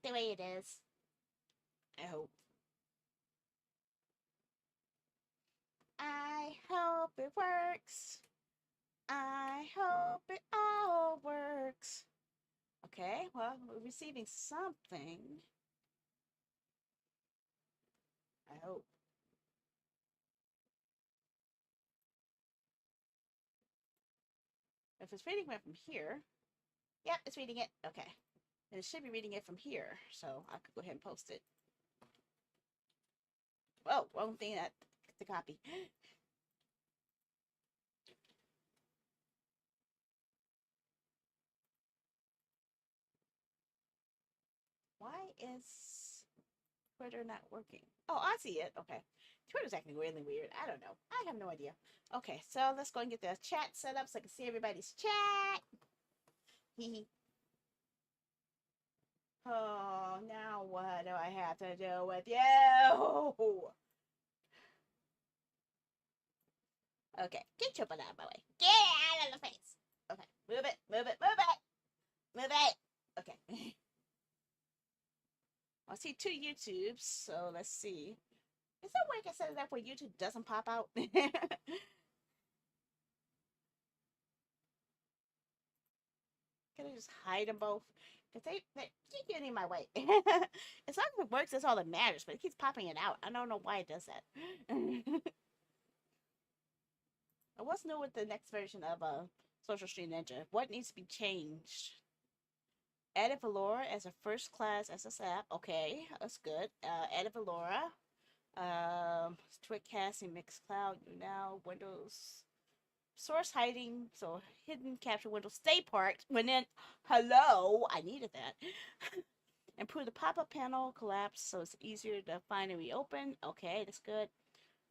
the way it is. I hope. I hope it works. I hope it all works. Okay, well, we're receiving something. I hope. If it's reading it from here, yep, it's reading it. Okay. And it should be reading it from here, so I could go ahead and post it. Whoa, wrong thing that to copy. Why is Twitter not working? Oh, I see it. Okay. Twitter's acting really weird. I don't know. I have no idea. Okay, so let's go and get the chat set up so I can see everybody's chat. Hee Oh, now what do I have to do with you? Okay, get your butt out of my way. Get out of the face. Okay, move it, move it, move it, move it. Okay. I see 2 YouTubes, so let's see. Is there a way I can set it up where YouTube doesn't pop out? Can I just hide them both? Because they keep getting in my way. As long as it works, that's all that matters, but it keeps popping it out. I don't know why it does that. What's new with the next version of Social Stream Ninja? What needs to be changed? Added Valora as a first class SS app. Okay, that's good. Added Valora. Twit casting, Mixcloud, now Windows source hiding, so hidden capture window stay parked. When then, hello, I needed that. Improve the pop-up panel collapse so it's easier to find and reopen. Okay, that's good.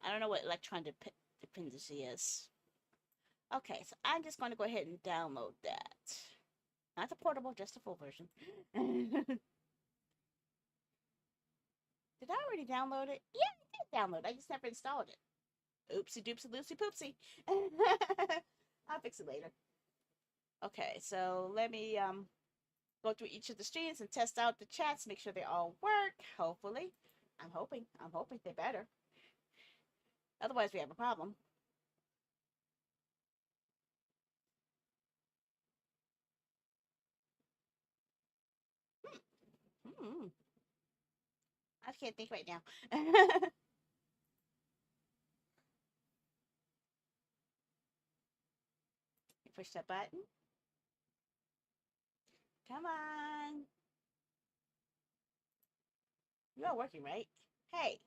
I don't know what electron dependency is. Okay, so I'm just going to go ahead and download that. Not the portable, just the full version. Did I already download it? Yeah, I did download it. I just never installed it. Oopsie doopsie loopsie poopsie. I'll fix it later. Okay, so let me go through each of the streams and test out the chats, make sure they all work. Hopefully. I'm hoping they better. Otherwise we have a problem. Hmm. I can't think right now. Push that button. Come on. You are working, right? Hey.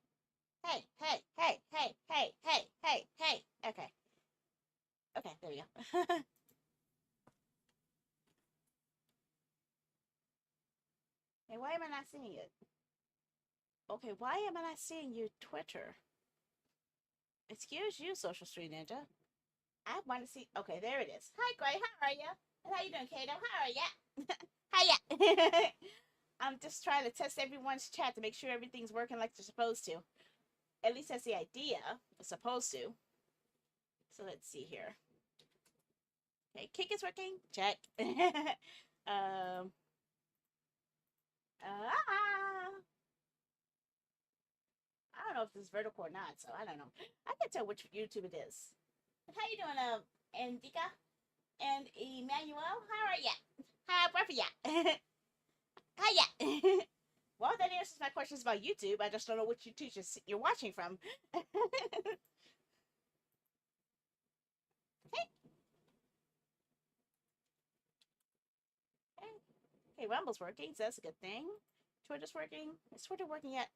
Hey, hey, hey, hey, hey, hey, hey, hey. Okay. Okay, there we go. Hey, why am I not seeing it? Okay, why am I not seeing your Twitter? Excuse you, Social Street Ninja. I want to see. Okay, there it is. Hi, Gray. How are you? How you doing, Kato? How are ya? Hiya. I'm just trying to test everyone's chat to make sure everything's working like they're supposed to. At least that's the idea. It's supposed to. So let's see here. Okay, Kick is working. Check. I don't know if this is vertical or not, so I don't know. I can tell which YouTube it is. How you doing, Andika and Emmanuel? How are ya? How are ya? Hiya. Well, that answers my questions about YouTube. I just don't know which YouTube you're watching from. Okay, Rumble's working, so that's a good thing. Twitter's working. Is Twitter working yet?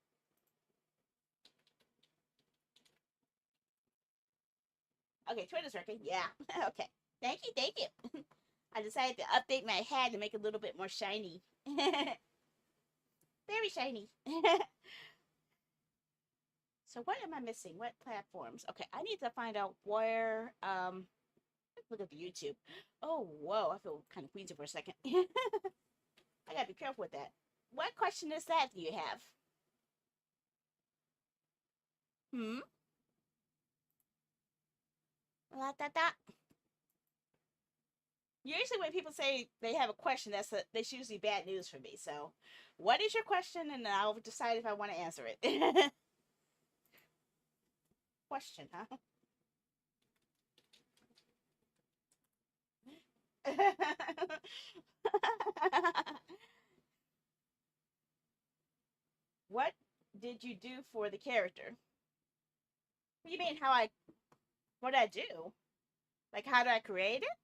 Okay, Twitter's working. Yeah. Okay. Thank you, thank you. I decided to update my hat to make it a little bit more shiny. Very shiny. So what am I missing? What platforms? Okay, I need to find out where let's look at the YouTube. Oh whoa, I feel kind of queasy for a second. I gotta be careful with that. What question is that you have? Hmm? La, da, da. Usually when people say they have a question, that's usually bad news for me. So What is your question? And I'll decide if I want to answer it. Question, huh? What did you do for the character? What do you mean, what did I do? Like, how did I create it?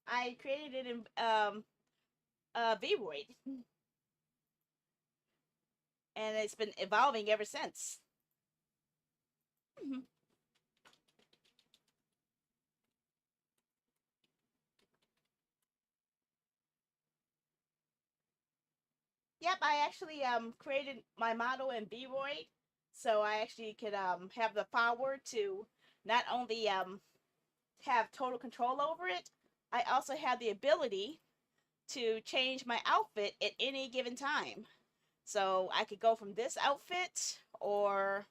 I created it in Vroid, and it's been evolving ever since. Yep, I actually created my model in Vroid, so I actually could have the power to not only have total control over it, I also have the ability to change my outfit at any given time. So I could go from this outfit, or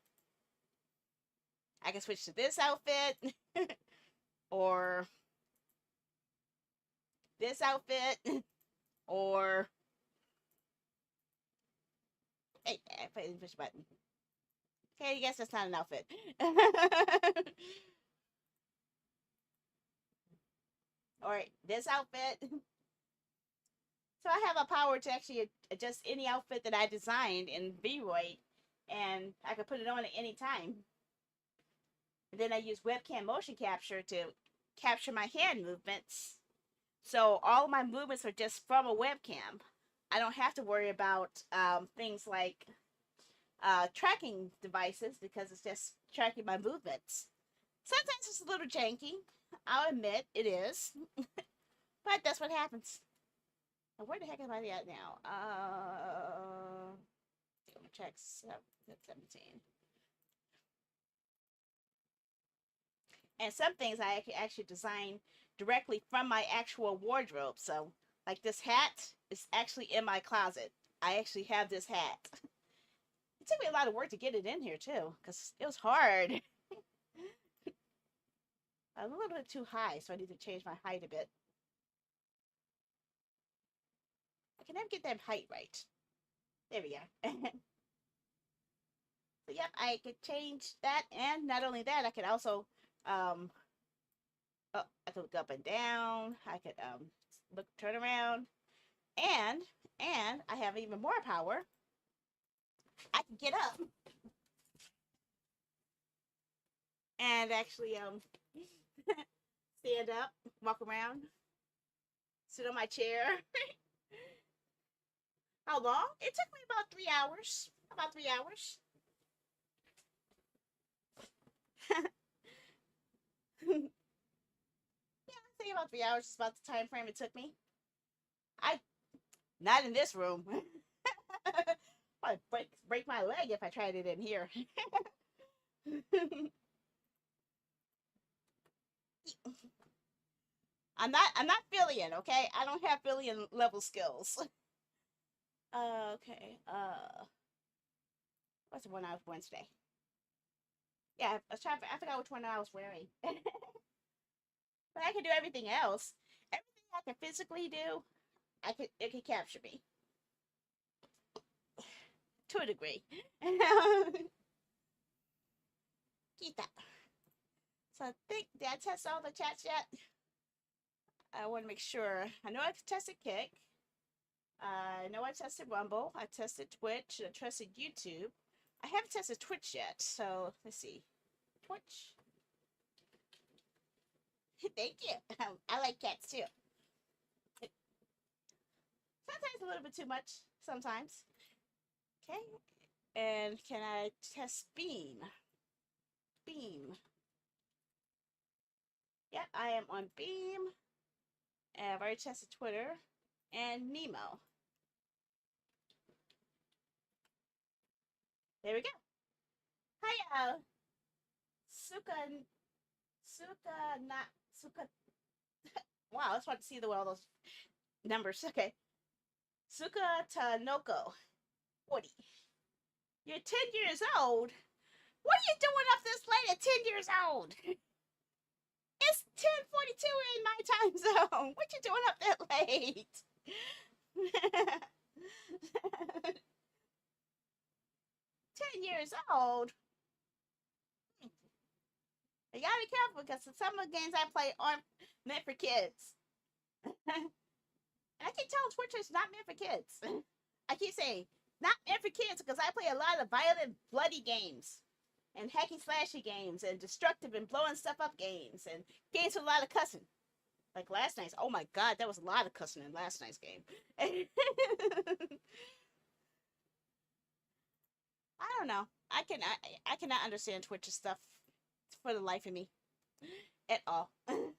I can switch to this outfit, or this outfit, or hey, I put in push button. Okay, I guess that's not an outfit. Or this outfit. So I have a power to actually adjust any outfit that I designed in Vroid, and I can put it on at any time. And then I use webcam motion capture to capture my hand movements. So all my movements are just from a webcam. I don't have to worry about things like tracking devices because it's just tracking my movements. Sometimes it's a little janky. I'll admit it is. But that's what happens. Now, where the heck am I at now? I'm gonna check 17. And some things I actually design directly from my actual wardrobe. So, like this hat is actually in my closet. I actually have this hat. It took me a lot of work to get it in here too, because it was hard. A little bit too high, so I need to change my height a bit. I can never get that height right. There we go. So yep, I could change that, and not only that, I could also oh, I could look up and down. I could turn around, and I have even more power. I can get up and actually stand up, walk around, sit on my chair. How long? It took me about 3 hours. About 3 hours. Yeah, I think about 3 hours is about the time frame it took me. I not in this room. I'd break my leg if I tried it in here. I'm not Fillion, okay? I don't have Fillion level skills. Okay. What's the one I was Wednesday? Yeah, I forgot which one I was wearing. But I can do everything else. Everything I can physically do, it can capture me. To a degree. Kita. So I think, did I test all the chats yet? I want to make sure. I know I've tested Kick. I know I tested Rumble. I tested Twitch. I tested YouTube. I haven't tested Twitch yet. So let's see. Twitch. Thank you. I like cats too. Sometimes a little bit too much. Sometimes. Okay. And can I test Beam? Beam. Yep, I am on Beam. And I've already tested Twitter and Nemo. There we go. Hi, Suka. Wow, I just want to see all those numbers. Okay. Suka Tanoko 40. You're 10 years old? What are you doing up this late at 10 years old? It's 10:42 in my time zone. What you doing up that late? 10 years old. You gotta be careful because some of the games I play aren't meant for kids. And I keep telling Twitch it's not meant for kids. I keep saying not meant for kids because I play a lot of violent, bloody games, and hacky slashy games, and destructive and blowing stuff up games, and games with a lot of cussing. Like last night's. Oh my god, that was a lot of cussing in last night's game. I don't know. I cannot understand Twitch's stuff for the life of me at all. I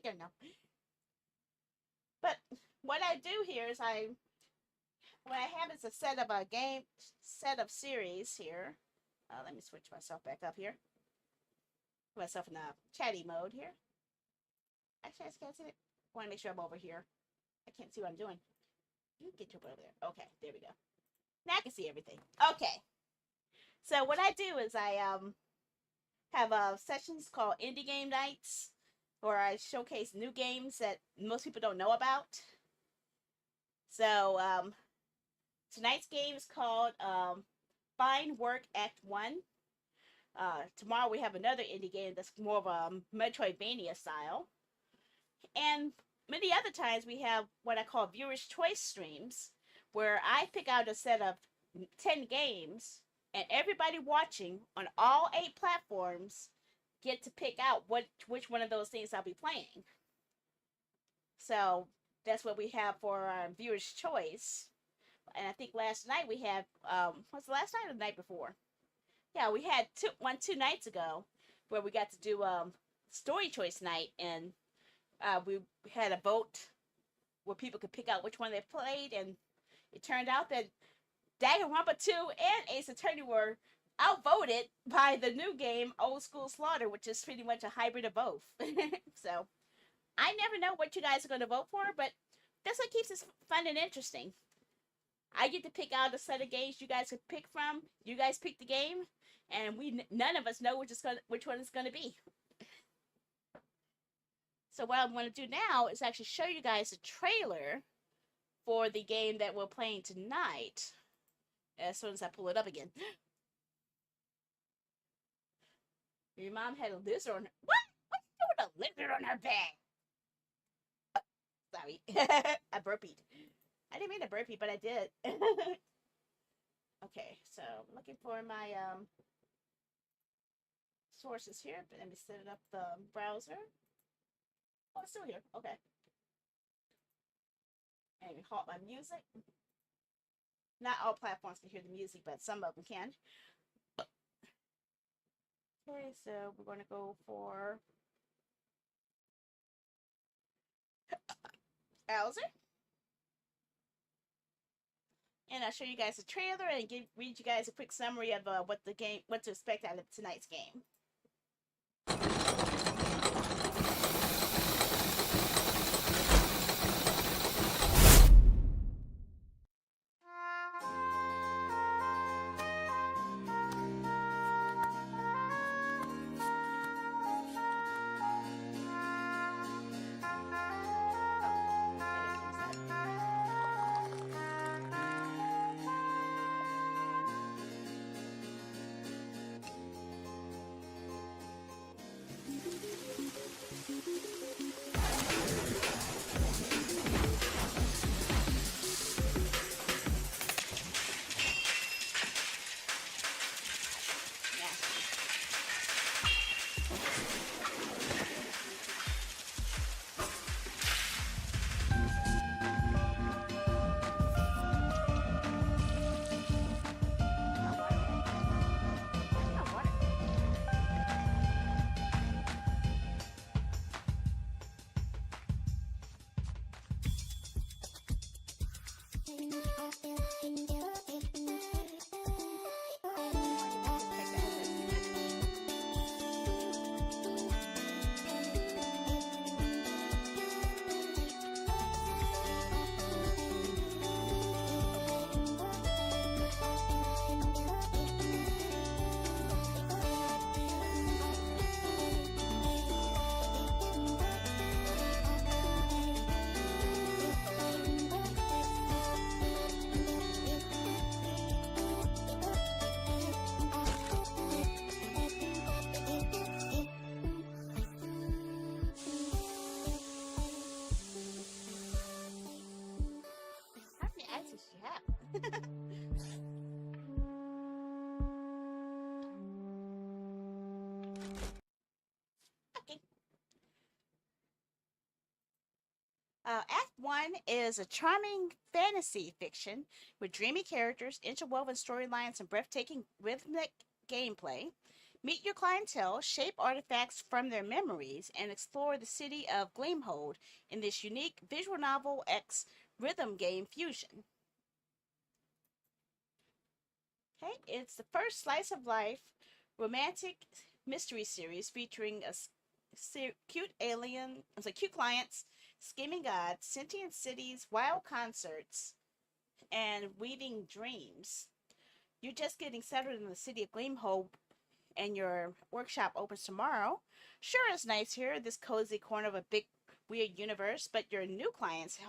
don't know. But what I do here is what I have is a set of set of series here. Let me switch myself back up here. Put myself in a chatty mode here. Actually, I can't see it. I want to make sure I'm over here. I can't see what I'm doing. You get your butt over there. Okay, there we go. Now I can see everything. Okay. So what I do is I have sessions called Indie Game Nights, where I showcase new games that most people don't know about. So tonight's game is called Fine Work Act 1. Tomorrow we have another indie game that's more of a Metroidvania style. And many other times we have what I call Viewer's Choice streams, where I pick out a set of 10 games, and everybody watching on all 8 platforms get to pick out which one of those things I'll be playing. So that's what we have for our Viewer's Choice. And I think last night we had, was it last night or the night before? Yeah, we had 2 nights ago where we got to do Story Choice night, and we had a vote where people could pick out which one they played, and it turned out that Danganronpa 2 and Ace Attorney were outvoted by the new game Old School Slaughter, which is pretty much a hybrid of both. So I never know what you guys are going to vote for, but that's what keeps this fun and interesting. I get to pick out a set of games you guys could pick from. You guys pick the game, and none of us know which one it's going to be. So what I'm going to do now is actually show you guys a trailer for the game that we're playing tonight. As soon as I pull it up again. Your mom had a lizard on her. What? What's doing with a lizard on her bed? Sorry. I burpeed. I didn't mean to burpee, but I did. Okay, so I'm looking for my sources here. But let me set it up the browser. Oh, it's still here. Okay. And we halt my music. Not all platforms can hear the music, but some of them can. Okay, so we're going to go for browser. And I'll show you guys the trailer and read you guys a quick summary of what to expect out of tonight's game. Act 1 is a charming fantasy fiction with dreamy characters, interwoven storylines, and breathtaking rhythmic gameplay. Meet your clientele, shape artifacts from their memories, and explore the city of Gleamhold in this unique visual novel X rhythm game fusion. Okay, it's the first slice of life romantic mystery series featuring cute alien, cute clients, scheming gods, sentient cities, wild concerts, and weaving dreams. You're just getting settled in the city of Gleamhope, and your workshop opens tomorrow. Sure, it's nice here, this cozy corner of a big, weird universe, but your new clients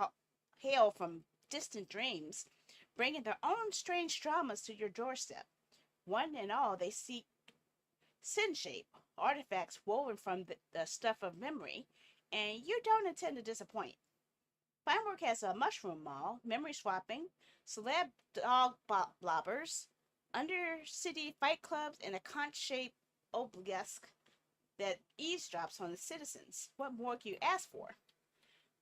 hail from distant dreams, bringing their own strange dramas to your doorstep. One and all, they seek sin shape, artifacts woven from the stuff of memory, and you don't intend to disappoint. Finework has a mushroom mall, memory swapping, celeb dog blobbers, undercity fight clubs, and a conch-shaped obelisk that eavesdrops on the citizens. What more can you ask for?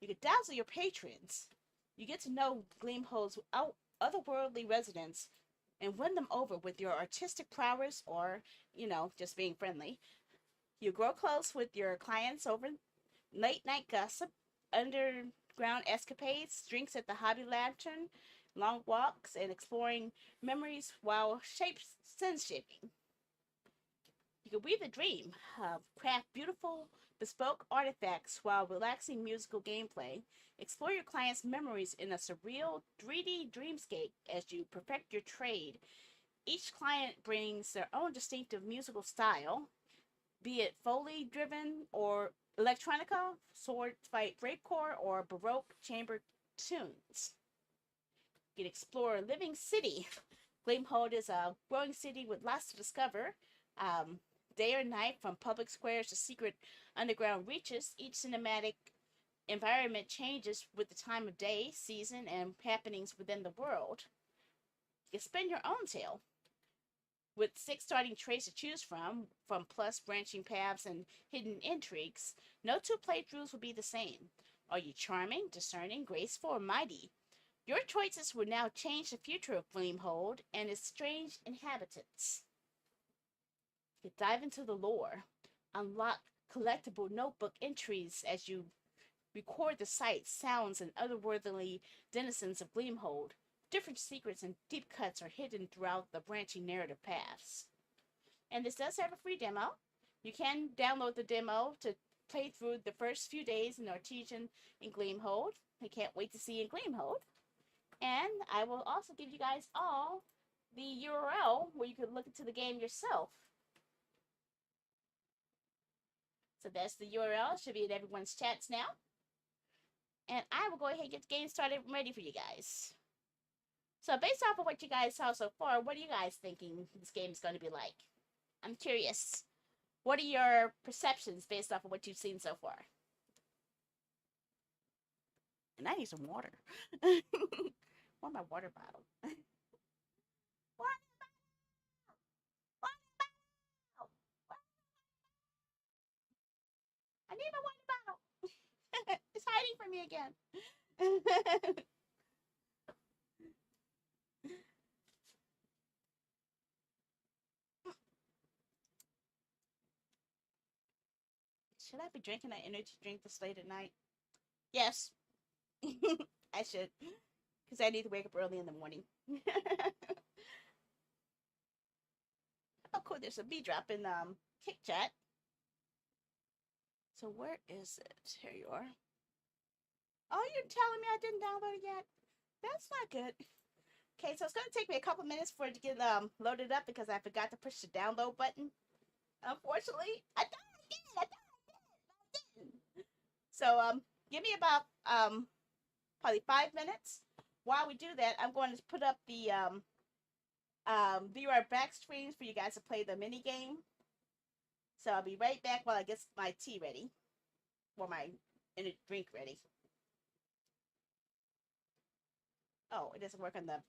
You can dazzle your patrons. You get to know Gleamhold's otherworldly residents and win them over with your artistic prowess or, just being friendly. You grow close with your clients over late night gossip, underground escapades, drinks at the Hobby Lantern, long walks, and exploring memories while sin shaping. You can weave the dream, craft beautiful, bespoke artifacts while relaxing musical gameplay. Explore your clients' memories in a surreal 3D dreamscape as you perfect your trade. Each client brings their own distinctive musical style, be it Foley driven or electronica, sword fight breakcore, or Baroque chamber tunes. You can explore Living City. Gleamhold is a growing city with lots to discover. Day or night, from public squares to secret underground reaches, each cinematic environment changes with the time of day, season, and happenings within the world. You can spin your own tale. With 6 starting traits to choose from plus branching paths and hidden intrigues, no 2 playthroughs will be the same. Are you charming, discerning, graceful, or mighty? Your choices will now change the future of Gleamhold and its strange inhabitants. You dive into the lore, unlock collectible notebook entries as you record the sights, sounds, and otherworldly denizens of Gleamhold. Different secrets and deep cuts are hidden throughout the branching narrative paths. And this does have a free demo. You can download the demo to play through the first few days in Artesian in Gleamhold. I can't wait to see you in Gleamhold. And I will also give you guys all the URL where you can look into the game yourself. So that's the URL. It should be in everyone's chats now. And I will go ahead and get the game started and ready for you guys. So based off of what you guys saw so far, what are you guys thinking this game is going to be like? I'm curious. What are your perceptions based off of what you've seen so far? And I need some water. Want my water bottle. Water bottle! I need my water bottle. It's hiding from me again. Should I be drinking an energy drink this late at night? Yes. I should. Because I need to wake up early in the morning. Oh, cool. There's a B drop in Kick Chat. So where is it? Here you are. Oh, you're telling me I didn't download it yet? That's not good. Okay, so it's going to take me a couple minutes for it to get loaded up because I forgot to push the download button. Unfortunately, I thought I did. I didn't. So give me about probably 5 minutes. While we do that, I'm going to put up the viewer back screens for you guys to play the mini game. So I'll be right back while I get my tea ready, or my drink ready. Oh, it doesn't work on the.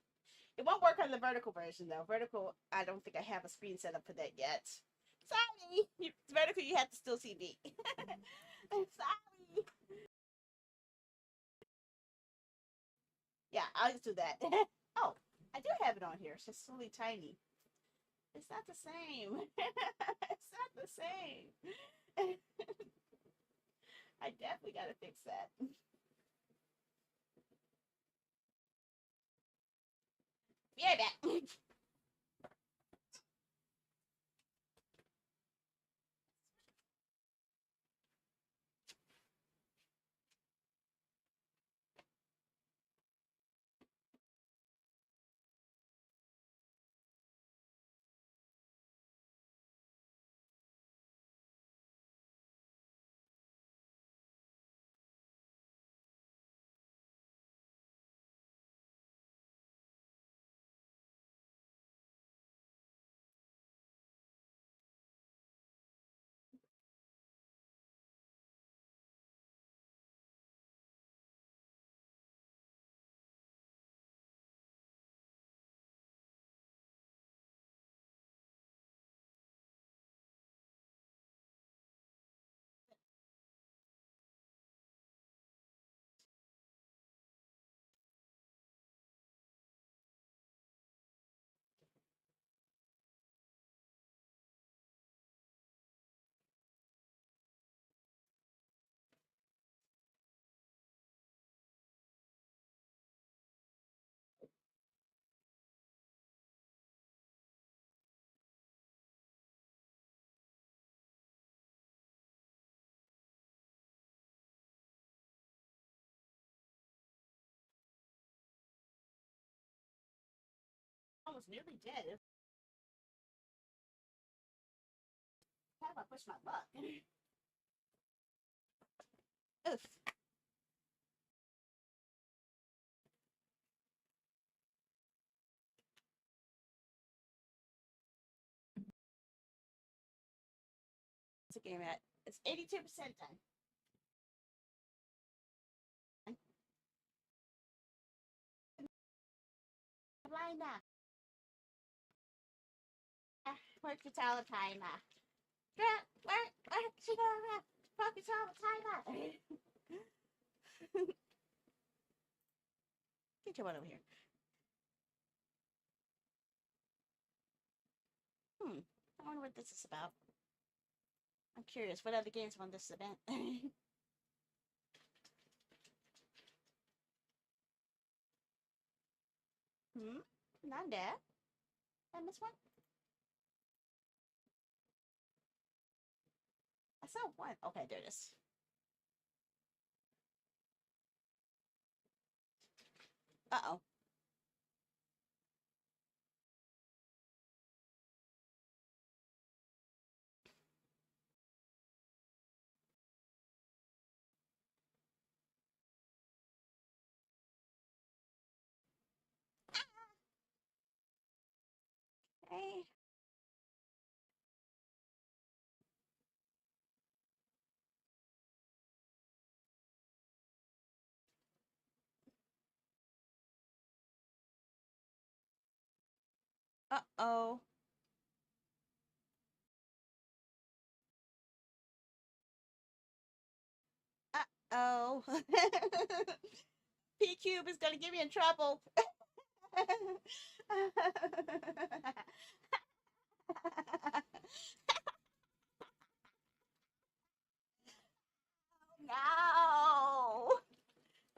It won't work on the vertical version though. Vertical, I don't think I have a screen set up for that yet. Sorry, vertical, you have to still see me. Sorry. I'll just do that. Oh, I do have it on here. It's just really tiny. It's not the same. It's not the same. I definitely gotta fix that. Yeah, back. Almost nearly dead. How do I push my luck? Oof. What's the game at? It's 82% done. Blind now. Work your time. Work your time. Get your one over here. I wonder what this is about. I'm curious. What other games won this event? Not that. I missed one. I saw one. Okay, there it is. Uh-oh. Hey. Uh-oh. Uh-oh. P-Cube is gonna get me in trouble. No.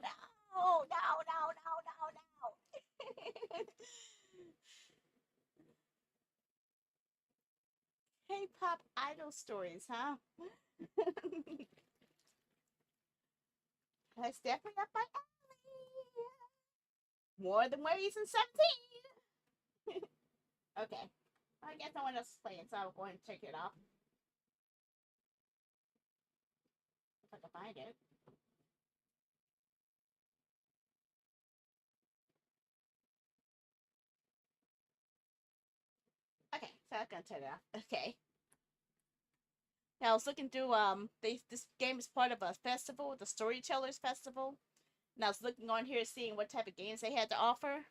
No, no. K-pop idol stories, huh? That's definitely up my alley. More than Ways in 17. Okay. I guess no one else is playing, so I'll go ahead and check it off. If I can find it. Okay, so I'm gonna turn it off. Okay. Now I was looking through this game is part of a festival, the Storytellers Festival. And I was looking on here seeing what type of games they had to offer.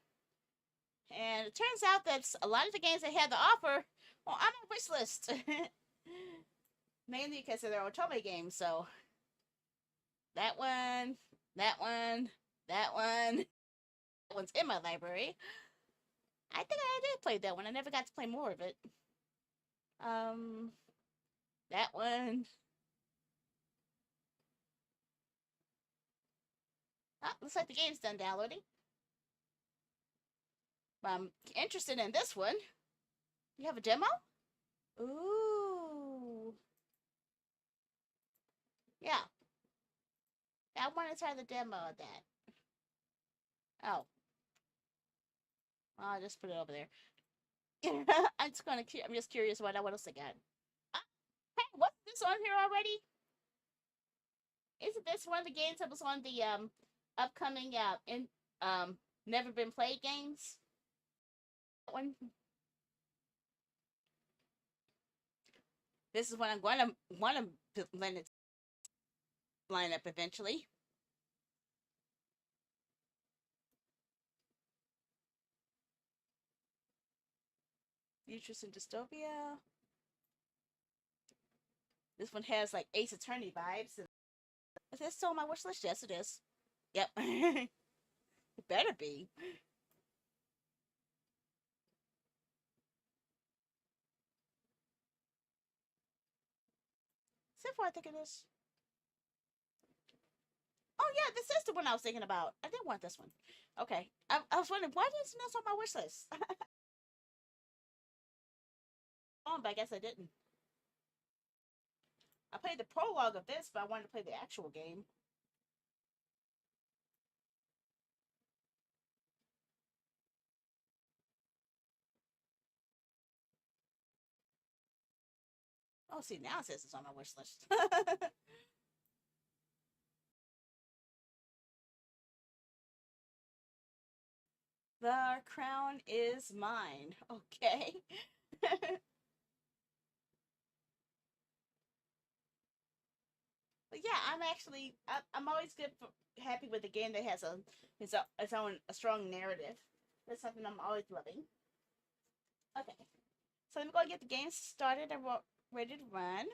And it turns out that a lot of the games they had to offer on my wish list. Mainly because of their Otome games, so that one, that one, that one, that one's in my library. I think I did play that one. I never got to play more of it. That one. Oh, looks like the game's done downloading. But I'm interested in this one. You have a demo? Ooh. Yeah. I want to try the demo of that. Oh. I'll just put it over there. I'm just curious what else I got. Hey, what's this on here already? Isn't this one of the games that was on the upcoming never been played games? That one. This is what I'm going to want to blend it line up eventually. Futures and Dystopia. This one has like Ace Attorney vibes. Is this still on my wish list? Yes, it is. Yep. It better be. Except for I think it is. Oh yeah, this is the one I was thinking about. I did want this one. Okay. I was wondering why isn't this on my wish list? Oh, but I guess I didn't. I played the prologue of this, but I wanted to play the actual game. Oh, see, now it says it's on my wish list. The crown is mine. Okay. But yeah, I'm always happy with a game that has its own a strong narrative. That's something I'm always loving. Okay, so let me go and get the game started and ready to run.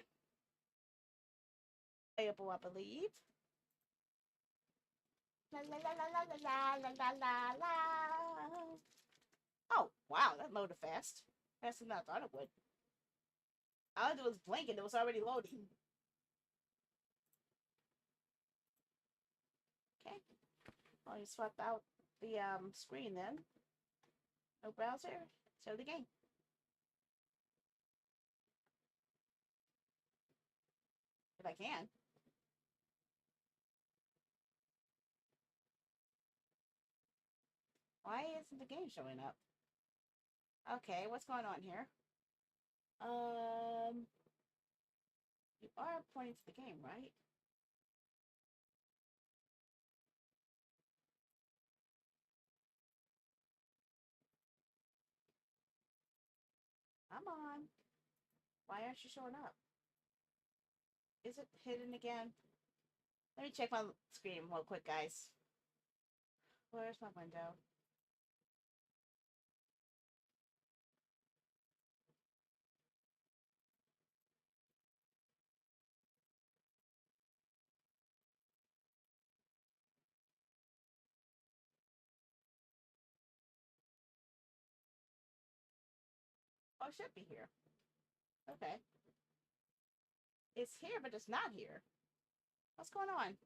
Playable, I believe. La la la la la la la la la la. Oh wow, that loaded fast. Faster than I thought it would. All I did was blink and it was already loading. Okay. Well, you swap out the screen then. No browser. Show the game. If I can. Why isn't the game showing up? Okay, what's going on here? You are pointing to the game, right? Come on. Why aren't you showing up? Is it hidden again? Let me check my screen real quick, guys. Where's my window? Oh, it should be here. Okay. It's here, but it's not here. What's going on?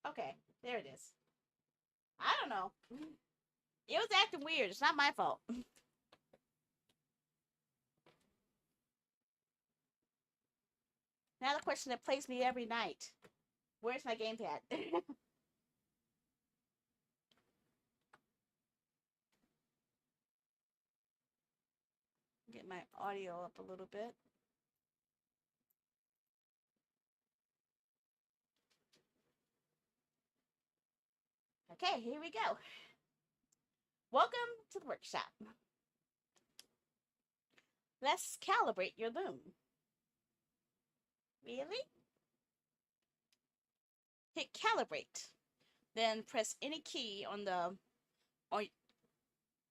Okay, there it is. I don't know. It was acting weird. It's not my fault. Now the question that plagues me every night. Where's my gamepad? Get my audio up a little bit. Okay, here we go. Welcome to the workshop. Let's calibrate your loom. Really? Hit calibrate. Then press any key on the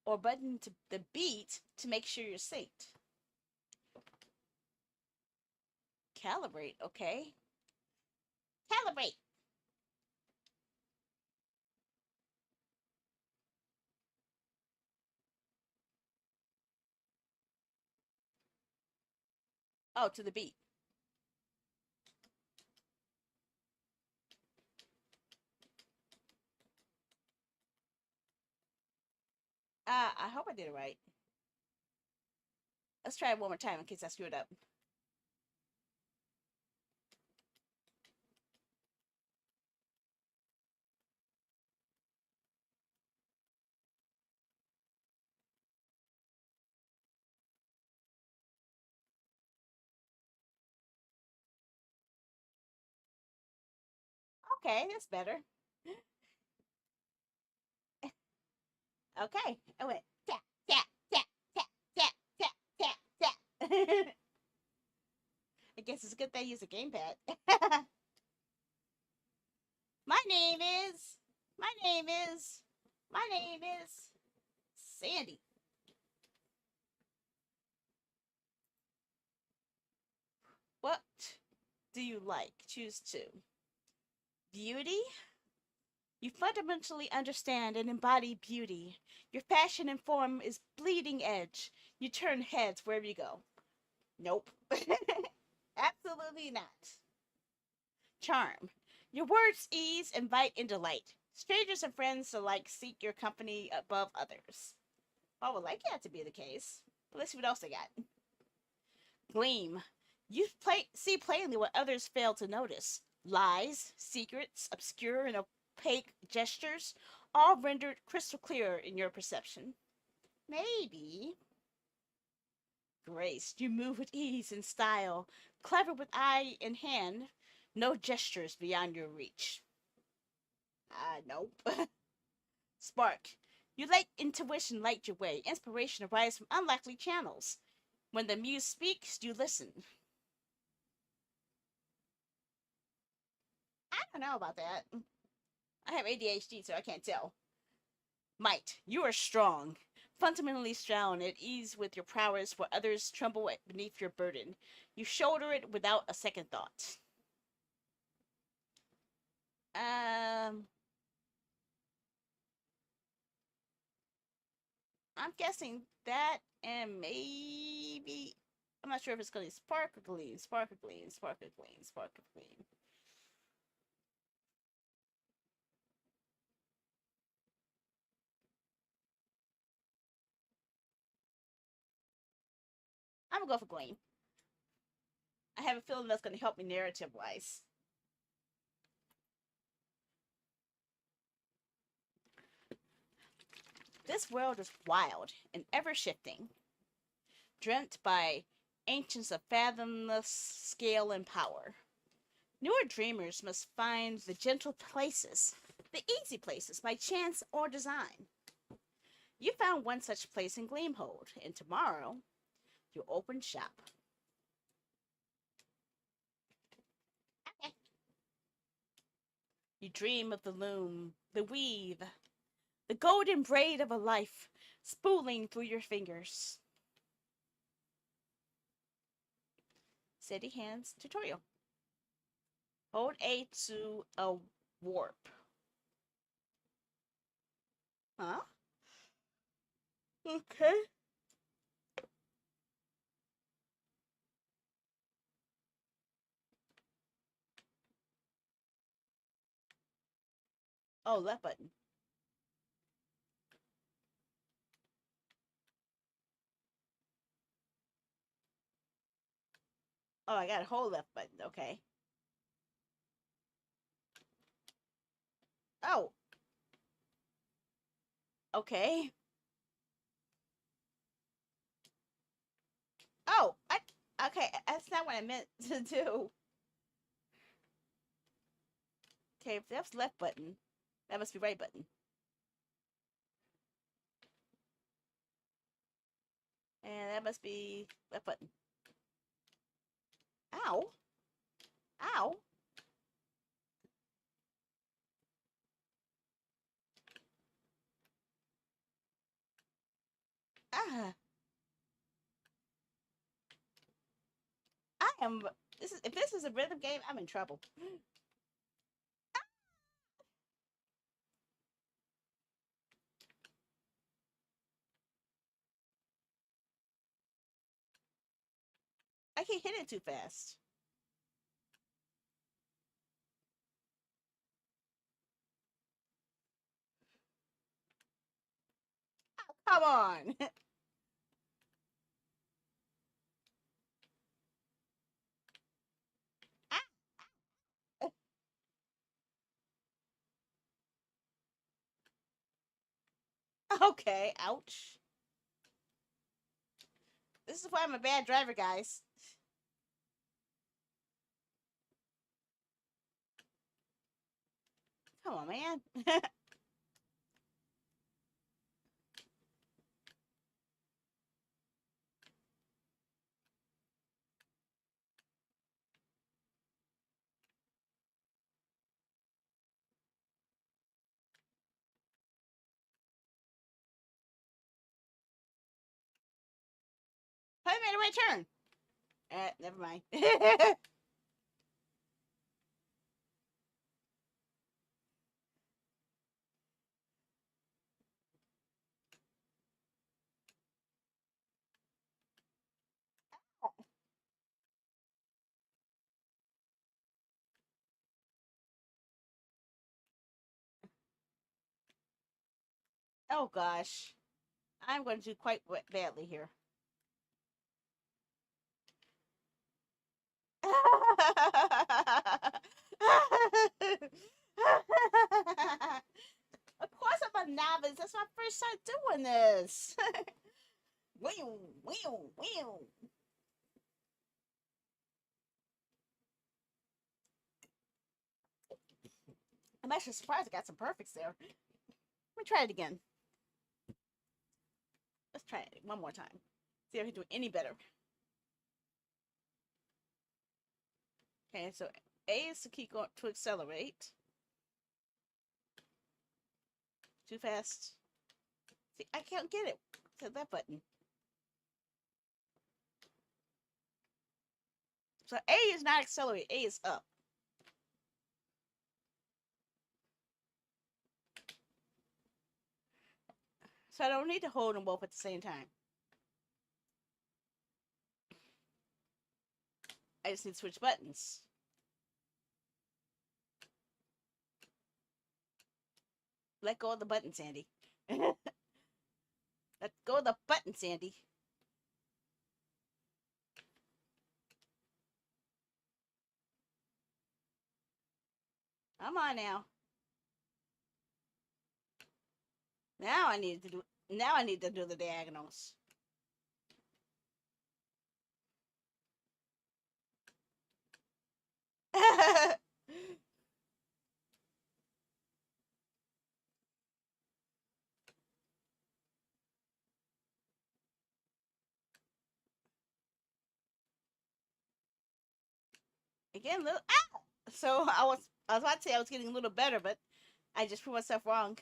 or button to the beat to make sure you're synced. Calibrate, okay. Calibrate. Oh, to the beat. I hope I did it right. Let's try it one more time in case I screwed up. Okay, that's better. Okay, I went tap, tap, tap, tap, tap, tap, tap, tap. I guess it's a good thing I use a gamepad. my name is, my name is, my name is Sandy. What do you like? Choose two. Beauty? You fundamentally understand and embody beauty. Your fashion and form is bleeding edge. You turn heads wherever you go. Nope. Absolutely not. Charm. Your words ease, invite, and delight. Strangers and friends alike seek your company above others. I would like that to be the case. But let's see what else they got. Gleam. You see plainly what others fail to notice. Lies, secrets, obscure and opaque gestures, all rendered crystal clear in your perception. Maybe. Grace. You move with ease and style, clever with eye and hand, no gestures beyond your reach. Nope. Spark. You let intuition light your way. Inspiration arises from unlikely channels. When the muse speaks, you listen. I don't know about that. I have ADHD, so I can't tell. Might. You are strong. Fundamentally strong, at ease with your prowess where others tremble beneath your burden. You shoulder it without a second thought. Um, I'm guessing that and maybe I'm not sure if it's gonna be sparkle gleam, sparkle gleam, sparkle gleam, sparkle gleam. I'm gonna go for gleam. I have a feeling that's gonna help me narrative wise. This world is wild and ever shifting, dreamt by ancients of fathomless scale and power. Newer dreamers must find the gentle places, the easy places, by chance or design. You found one such place in Gleamhold, and tomorrow you open shop. Okay. You dream of the loom, the weave, the golden braid of a life spooling through your fingers. Steady hands tutorial. Hold A to a warp. Huh? Okay. Oh, left button. Oh, I got a whole left button. Okay. Oh. Okay. Oh, okay. That's not what I meant to do. Okay, if that's left button, that must be right button. And that must be left button. Ow. Ow. Ah. I am. This is if this is a rhythm game, I'm in trouble. I can't hit it too fast. Come on. Okay, ouch. This is why I'm a bad driver, guys. Come on, man. Probably made a right turn. Never mind. Oh gosh. I'm going to do quite badly here. Of course I'm a novice. That's my first time doing this. Wheel, wheel, wheel. I'm actually surprised I got some perfects there. Let me try it again. Let's try it one more time. See if I can do it any better. Okay, so A is to keep going to accelerate. Too fast. See, I can't get it. To that button. So A is not accelerate. A is up. So I don't need to hold them both at the same time. I just need to switch buttons. Let go of the button, Sandy. Let go of the button, Sandy. Come on now. Now I need to do. Now I need to do the diagonals. Again, little. Ah! So I was about to say I was getting a little better, but I just proved myself wrong.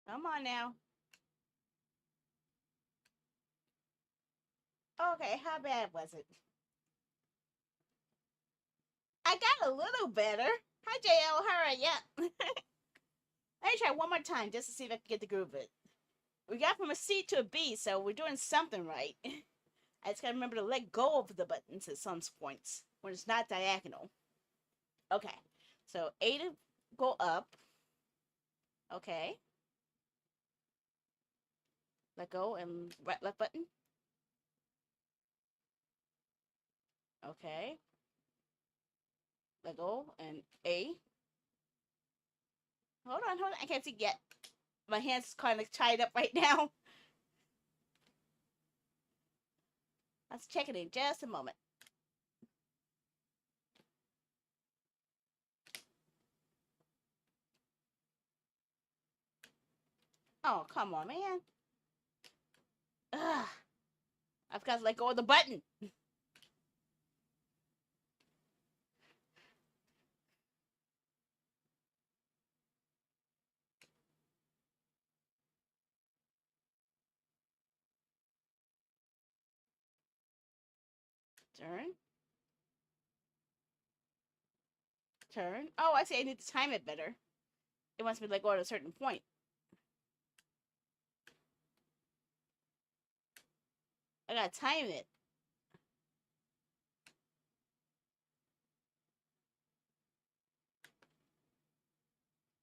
Come on now. Okay, how bad was it? I got a little better. Hi, JL. How are ya? Let me try one more time just to see if I can get the groove of it. We got from a C to a B, so we're doing something right. I just gotta remember to let go of the buttons at some points when it's not diagonal. Okay, so A to go up. Okay. Let go and right left button. Okay. Let go and A. Hold on, hold on. I can't see yet. My hand's kind of tied up right now. Let's check it in just a moment. Oh, come on, man. Ugh. I've got to let go of the button. Turn. Turn. Oh, I see. I need to time it better. It wants me to let go at a certain point. I gotta time it.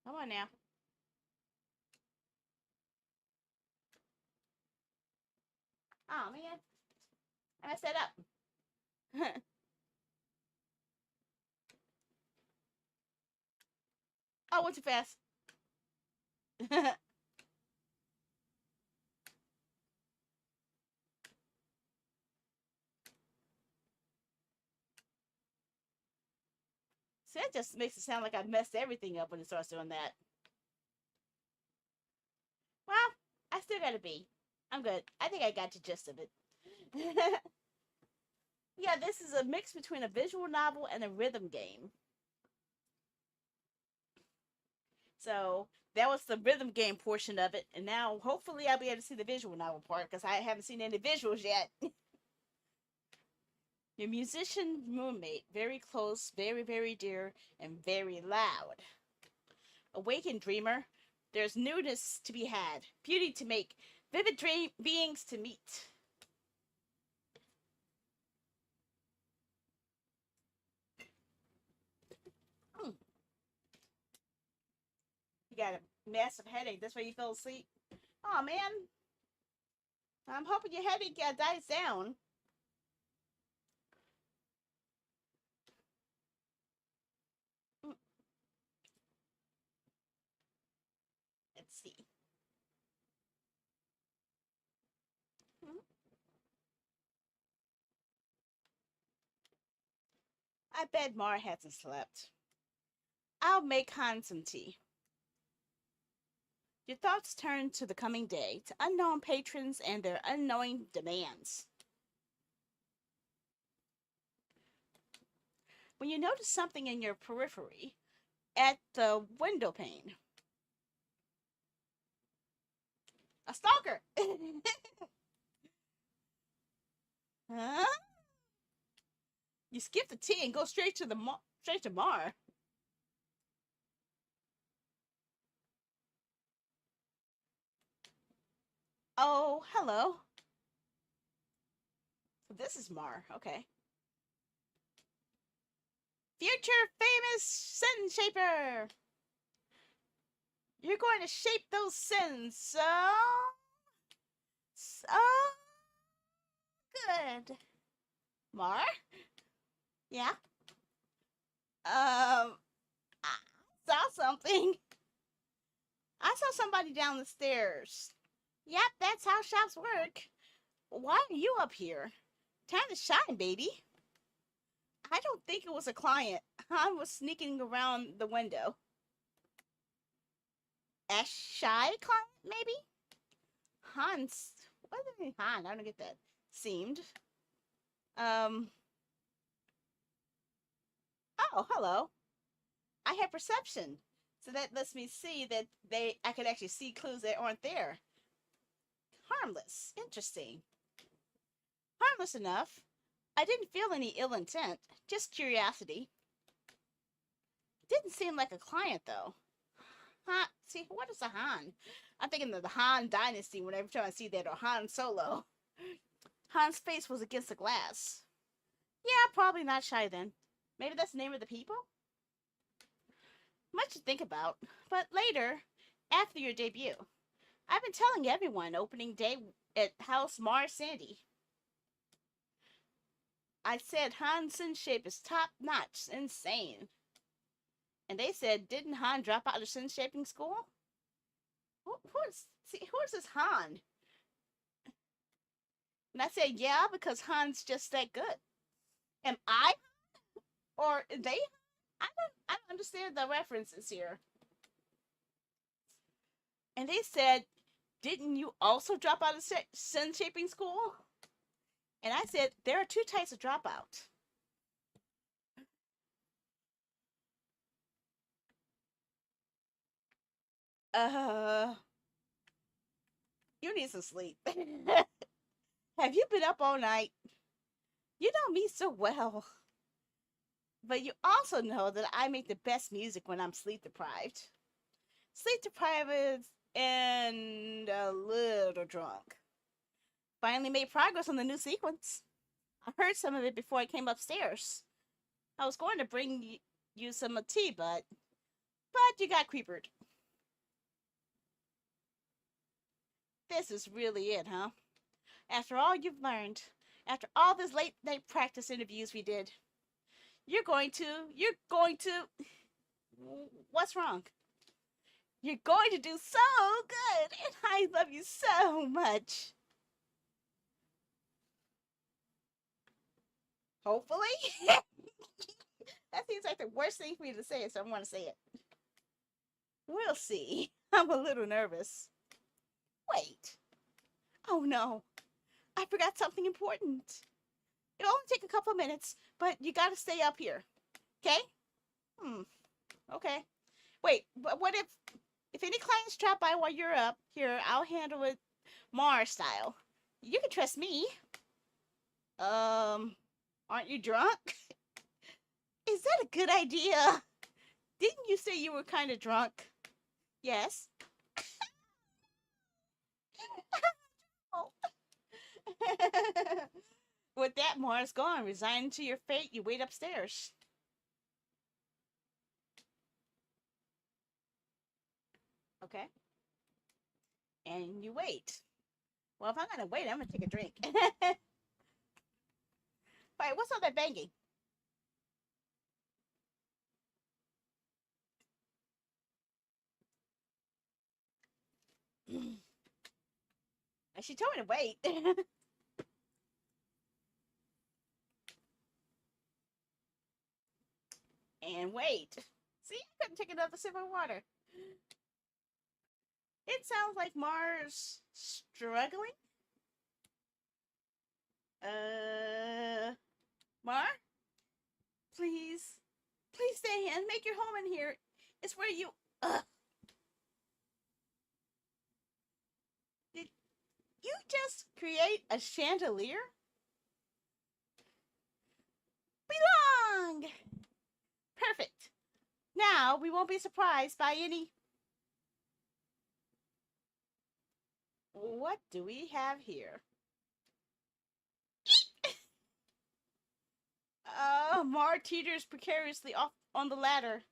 Come on now. Oh man, I messed that up. Oh, went too fast. See, that just makes it sound like I messed everything up when it starts doing that. Well, I still got a B. I'm good. I think I got the gist of it. Yeah, this is a mix between a visual novel and a rhythm game. So that was the rhythm game portion of it, and now hopefully I'll be able to see the visual novel part because I haven't seen any visuals yet. Your musician roommate, very close, very, very dear, and very loud. Awaken, dreamer. There's newness to be had, beauty to make, vivid dream beings to meet. Hmm. You got a massive headache. That's why you fell asleep. Oh man, I'm hoping your headache dies down. Hmm. Let's see. Hmm. I bet Mara hasn't slept. I'll make Han some tea. Your thoughts turn to the coming day, to unknown patrons and their unknowing demands. When you notice something in your periphery, at the window pane, a stalker. Huh? You skip the tea and go straight to Mar. Oh, hello. This is Mar. Okay. Future famous sin shaper. You're going to shape those sins so good. Mar? Yeah. I saw something. I saw somebody down the stairs. Yep, that's how shops work. Why are you up here? Time to shine, baby. I don't think it was a client. I was sneaking around the window. A shy client, maybe? Hans. What did they Han? I don't get that. Seemed. Um. Oh, hello. I have perception, so that lets me see that I could actually see clues that aren't there. Harmless. Interesting. Harmless enough. I didn't feel any ill intent, just curiosity. Didn't seem like a client, though. Huh? See, what is a Han? I'm thinking of the Han Dynasty whenever time I see that, or Han Solo. Han's face was against the glass. Yeah, probably not shy then. Maybe that's the name of the people? Much to think about. But later, after your debut, I've been telling everyone opening day at House Mars Sandy. I said Han's sin shape is top notch, insane. And they said, didn't Han drop out of sin shaping school? Who's this Han? And I said, yeah, because Han's just that good. Am I? Or they? I don't understand the references here. And they said, didn't you also drop out of sin shaping school? And I said, there are two types of dropout. Uh, you need some sleep. Have you been up all night? You know me so well. But you also know that I make the best music when I'm sleep deprived. Sleep deprived and a little drunk. Finally made progress on the new sequence. I heard some of it before I came upstairs. I was going to bring you some tea, but you got creepered. This is really it, huh? After all you've learned, after all this late night practice interviews we did, you're going to, what's wrong? You're going to do so good, and I love you so much. Hopefully. That seems like the worst thing for me to say, so I want to say it. We'll see. I'm a little nervous. Wait. Oh no. I forgot something important. It'll only take a couple of minutes, but you gotta stay up here. Okay? Okay. Wait, but what if any clients drop by while you're up here, I'll handle it Mars style. You can trust me. Aren't you drunk? Is that a good idea? Didn't you say you were kind of drunk? Yes. Oh. With that, Mars gone. Resigned to your fate, you wait upstairs. Okay. And you wait. Well, if I'm gonna wait, I'm gonna take a drink. Wait, what's all that banging? She told me to wait. And wait. See, I couldn't take another sip of water. It sounds like Mars struggling. Mar? Please. Please stay and make your home in here. It's where you. Did you just create a chandelier? Belong! Perfect. Now we won't be surprised by any. What do we have here? Mar teeters precariously off on the ladder.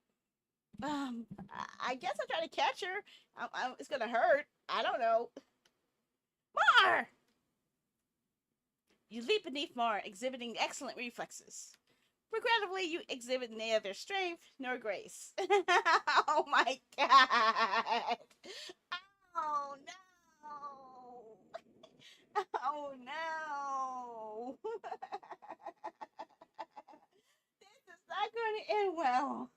I guess I'll try to catch her. It's gonna hurt. I don't know. Mar! You leap beneath Mar, exhibiting excellent reflexes. Regrettably, you exhibit neither strength nor grace. Oh my god! Oh no! Oh no! This is not going to end well.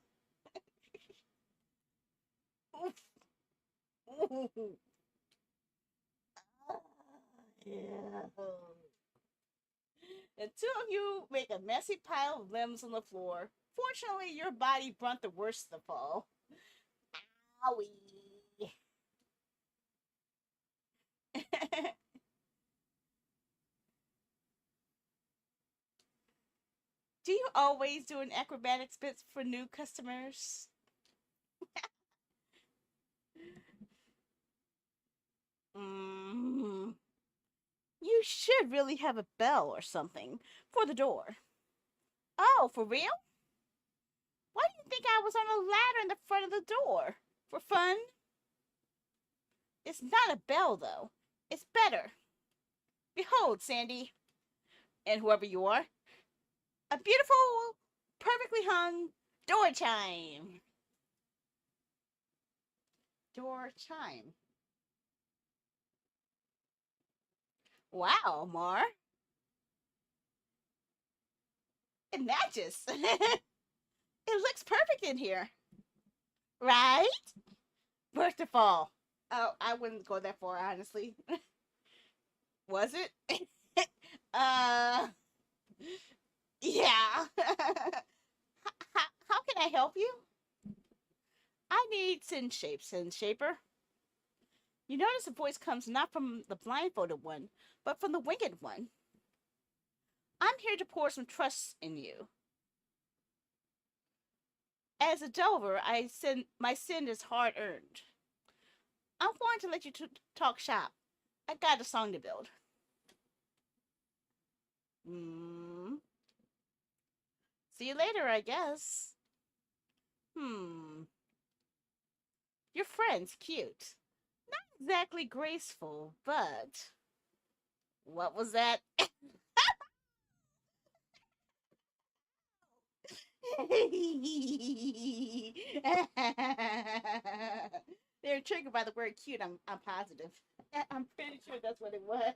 Yeah. The two of you make a messy pile of limbs on the floor. Fortunately, your body brunt the worst of the fall. Owie. Do you always do an acrobatic bits for new customers? Mm. You should really have a bell or something for the door. Oh, for real? Why do you think I was on a ladder in the front of the door? For fun? It's not a bell, though. It's better. Behold, Sandy, and whoever you are, a beautiful, perfectly hung door chime. Door chime. Wow, Mar. It matches. It looks perfect in here. Right? Birth to fall. Oh, I wouldn't go that far, honestly. Was it? uh, yeah. How can I help you? I need Sin Shaper. You notice the voice comes not from the blindfolded one, but from the winged one. I'm here to pour some trust in you. As a Delver, my sin is hard earned. I'm going to let you talk shop. I got a song to build. Hmm. See you later, I guess. Hmm. Your friend's cute. Not exactly graceful, but what was that? They're triggered by the word cute. I'm positive. I'm pretty sure that's what it was.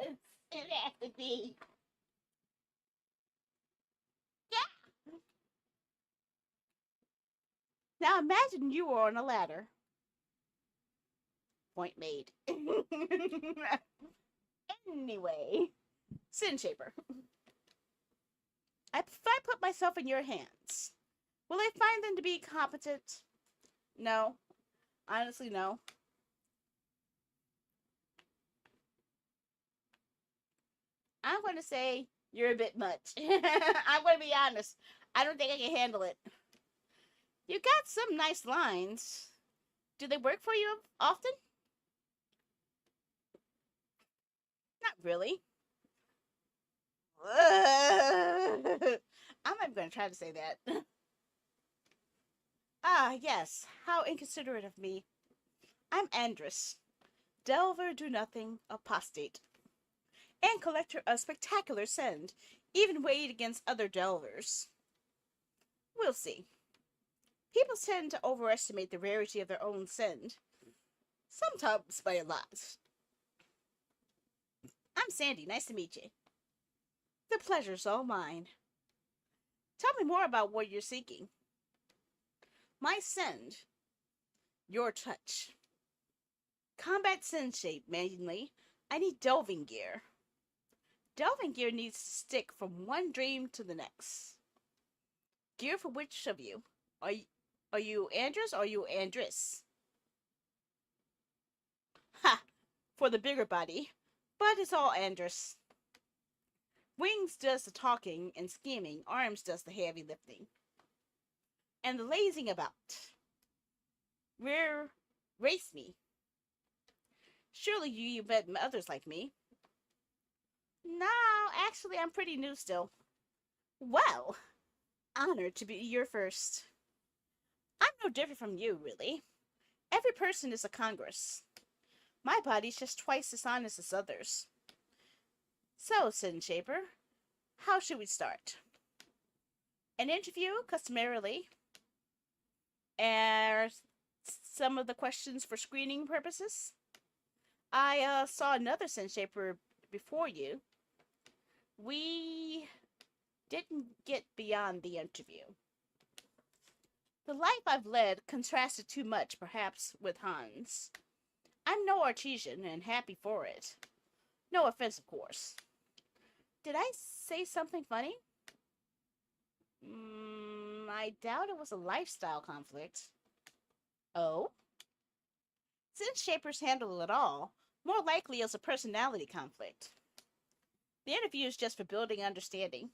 It has to be. Yeah. Now imagine you were on a ladder. Point made. Anyway, Sin Shaper. If I put myself in your hands, will I find them to be competent? No. Honestly, no. I'm going to say you're a bit much. I'm going to be honest. I don't think I can handle it. You got some nice lines. Do they work for you often? Not really. I'm not going to try to say that. Ah, yes. How inconsiderate of me. I'm Andrus, Delver do nothing, apostate, and collector of spectacular send, even weighed against other Delvers. We'll see. People tend to overestimate the rarity of their own send, sometimes by a lot. I'm Sandy, nice to meet you. The pleasure's all mine. Tell me more about what you're seeking. My send, your touch. Combat send shape, mainly. I need delving gear. Delving gear needs to stick from one dream to the next. Gear for which of you? Are you Andrus or are you Andris? Ha! For the bigger body. But it's all Andrus. Wings does the talking and scheming, arms does the heavy lifting. And the lazing about. Rear race me. Surely you've met others like me. No, actually I'm pretty new still. Well, honored to be your first. I'm no different from you, really. Every person is a congress. My body's just twice as honest as others. So, Sin Shaper, how should we start? An interview, customarily, and some of the questions for screening purposes. I saw another Sin Shaper before you. We didn't get beyond the interview. The life I've led contrasted too much, perhaps, with Hans. I'm no artesian and happy for it. No offense, of course. Did I say something funny? I doubt it was a lifestyle conflict. Oh? Since Shapers handle it all, more likely it's a personality conflict. The interview is just for building understanding.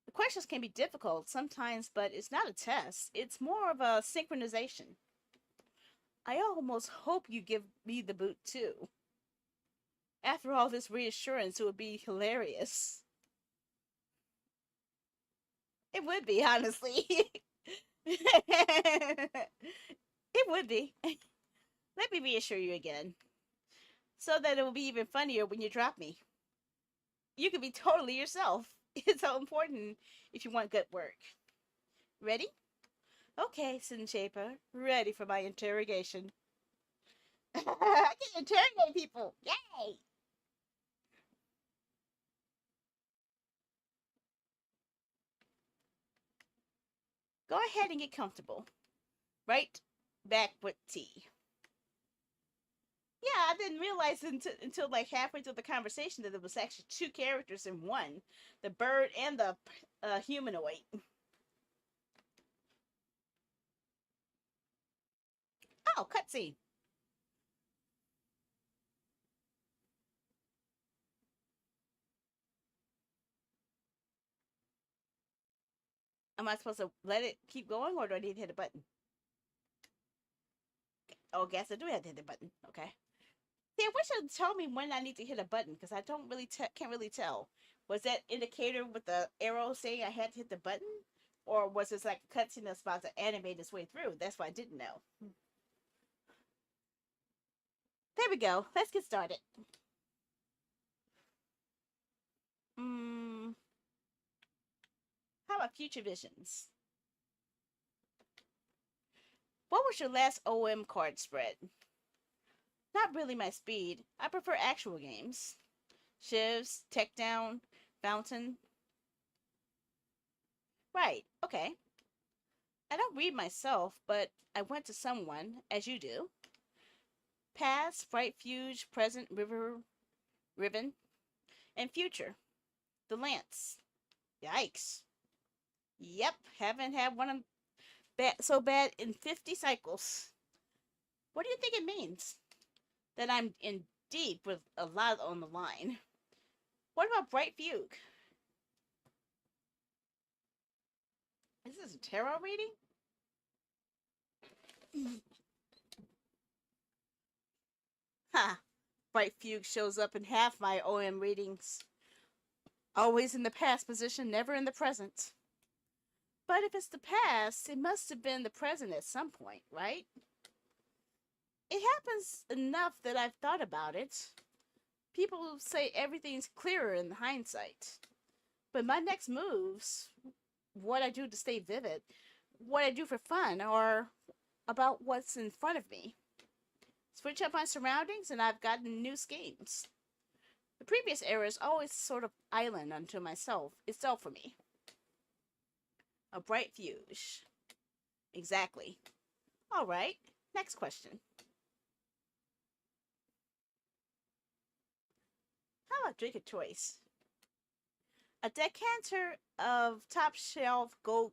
The questions can be difficult sometimes, but it's not a test. It's more of a synchronization. I almost hope you give me the boot too. After all this reassurance, it would be hilarious. It would be, honestly. It would be. Let me reassure you again, so that it will be even funnier when you drop me. You can be totally yourself. It's so important if you want good work. Ready? Okay, Sin Shaper. Ready for my interrogation. I can interrogate people. Yay! Go ahead and get comfortable. Right back with tea. Yeah, I didn't realize until like halfway through the conversation that there was actually two characters in one, the bird and the humanoid. Oh, cutscene. Am I supposed to let it keep going, or do I need to hit a button? Oh, guess I do have to hit the button. Okay. See, I wish it'd tell me when I need to hit a button, because I don't really can't really tell. Was that indicator with the arrow saying I had to hit the button, or was this like a cutscene that's about to animate its way through? That's what I didn't know. There we go. Let's get started. Hmm. How about future visions? What was your last OM card spread? Not really my speed. I prefer actual games. Shivs, Tech Down, Fountain. Right, okay. I don't read myself, but I went to someone, as you do. Past, Bright Fuge, Present, Ribbon, and Future. The Lance. Yikes. Yep, haven't had one so bad in 50 cycles. What do you think it means? That I'm in deep with a lot on the line. What about Bright Fugue? Is this a tarot reading? Ha! Bright Fugue shows up in half my OM readings. Always in the past position, never in the present. But if it's the past, it must have been the present at some point, right? It happens enough that I've thought about it. People say everything's clearer in hindsight. But my next moves, what I do to stay vivid, what I do for fun, are about what's in front of me. Switch up my surroundings and I've gotten new schemes. The previous era is always sort of island unto itself for me. A bright fuse. Exactly. All right, next question. How about drink of choice? A decanter of top shelf gold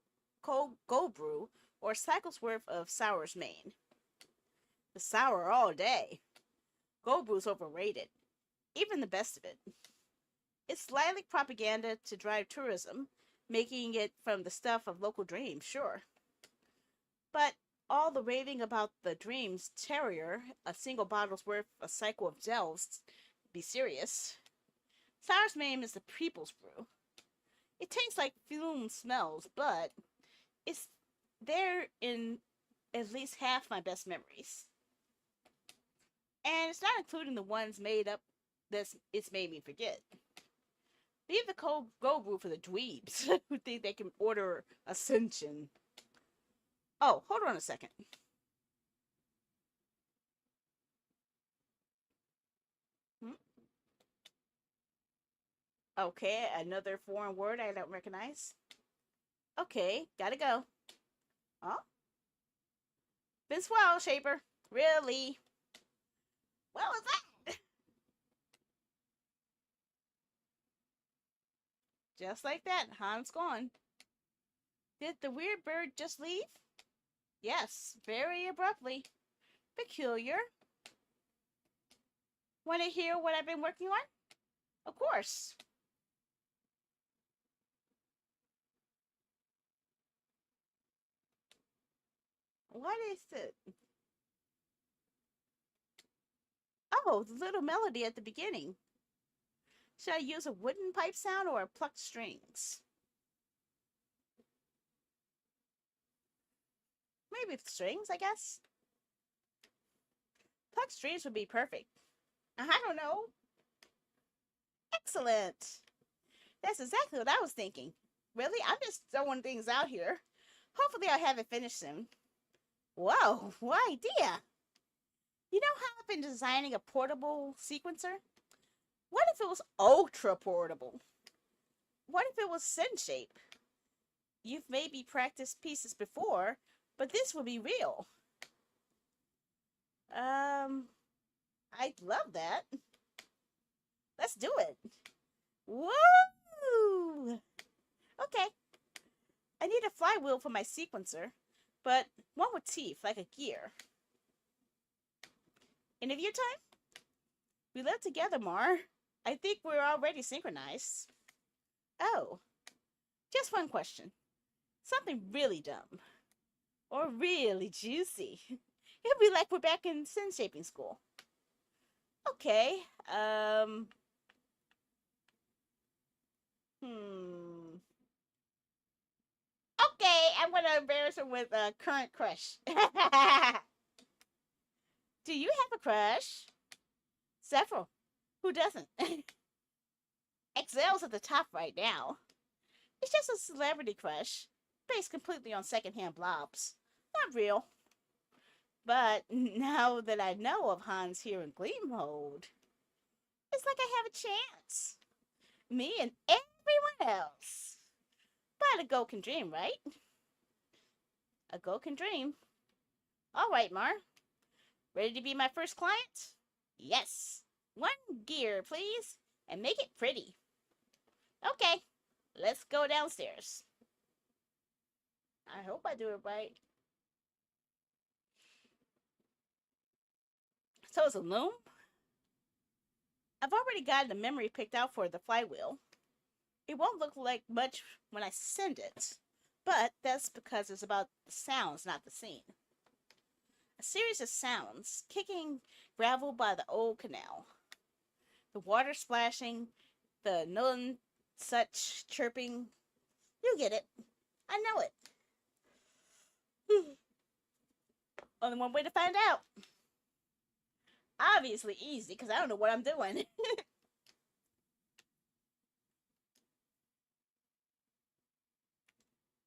brew or cycles worth of Sour's Main. The sour all day. Gold brew's overrated. Even the best of it. It's slightly propaganda to drive tourism, making it from the stuff of local dreams, sure. But all the raving about the Dreams Terrier, a single bottle's worth a cycle of delves, be serious. Sour's Main is the people's brew. It tastes like fume smells, but it's there in at least half my best memories. And it's not including the ones made up that it's made me forget. Leave the cold go brew for the dweebs who think they can order Ascension. Oh, hold on a second. Okay, another foreign word I don't recognize. Okay, gotta go. Oh? Been swell, Shaper. Really? What was that? Just like that, Han's gone. Did the weird bird just leave? Yes, very abruptly. Peculiar. Want to hear what I've been working on? Of course. What is it? Oh, the little melody at the beginning. Should I use a wooden pipe sound or a plucked strings? Maybe strings, I guess. Plucked strings would be perfect. I don't know. Excellent. That's exactly what I was thinking. Really? I'm just throwing things out here. Hopefully I'll have it finished soon. Whoa, what idea? You know how I've been designing a portable sequencer? What if it was ultra portable? What if it was sin shape? You've maybe practiced pieces before, but this would be real. I'd love that. Let's do it. Woo! Okay. I need a flywheel for my sequencer, but one with teeth, like a gear. Interview time? We live together, Mar. I think we're already synchronized. Oh. Just one question. Something really dumb or really juicy. It'll be like we're back in sin shaping school. Okay. Hmm. Okay, I'm gonna embarrass her with a current crush. Do you have a crush? Several. Who doesn't? Excel's at the top right now. It's just a celebrity crush, based completely on secondhand blobs. Not real. But now that I know of Hans here in Gleam mode, it's like I have a chance. Me and everyone else. But a goat can dream, right? A goat can dream. All right, Mar. Ready to be my first client? Yes. One gear, please, and make it pretty. Okay, let's go downstairs. I hope I do it right. So it's a loom? I've already got the memory picked out for the flywheel. It won't look like much when I send it, but that's because it's about the sounds, not the scene. A series of sounds, kicking gravel by the old canal. The water splashing, the none such chirping. You get it. I know it. Only one way to find out. Obviously easy, because I don't know what I'm doing.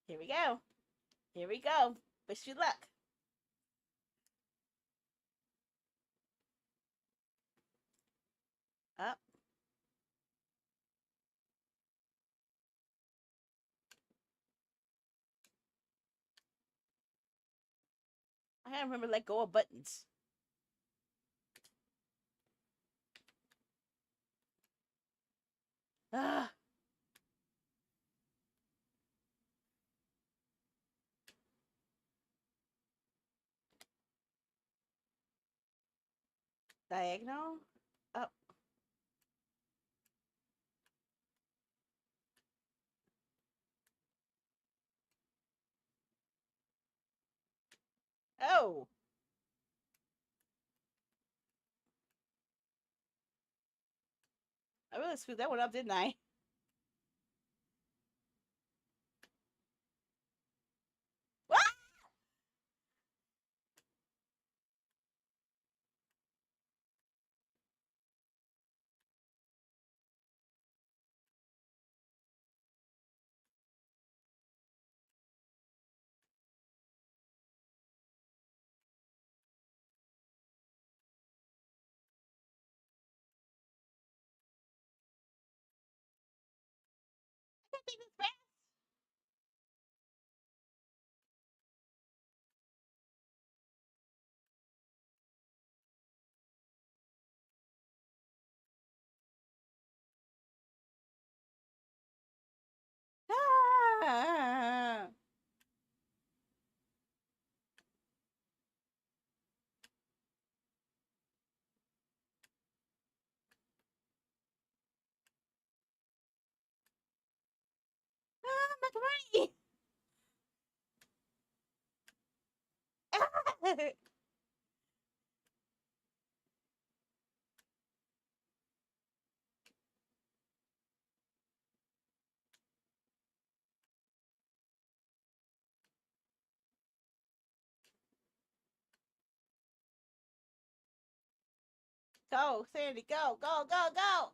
Here we go. Here we go. Wish you luck. Up. I gotta remember to let go of buttons. Ah. Diagonal. Up. Oh. I really screwed that one up, didn't I? Ah! I think this fast. Ah. Ah, macaroni. Go, Sandy, go, go, go, go.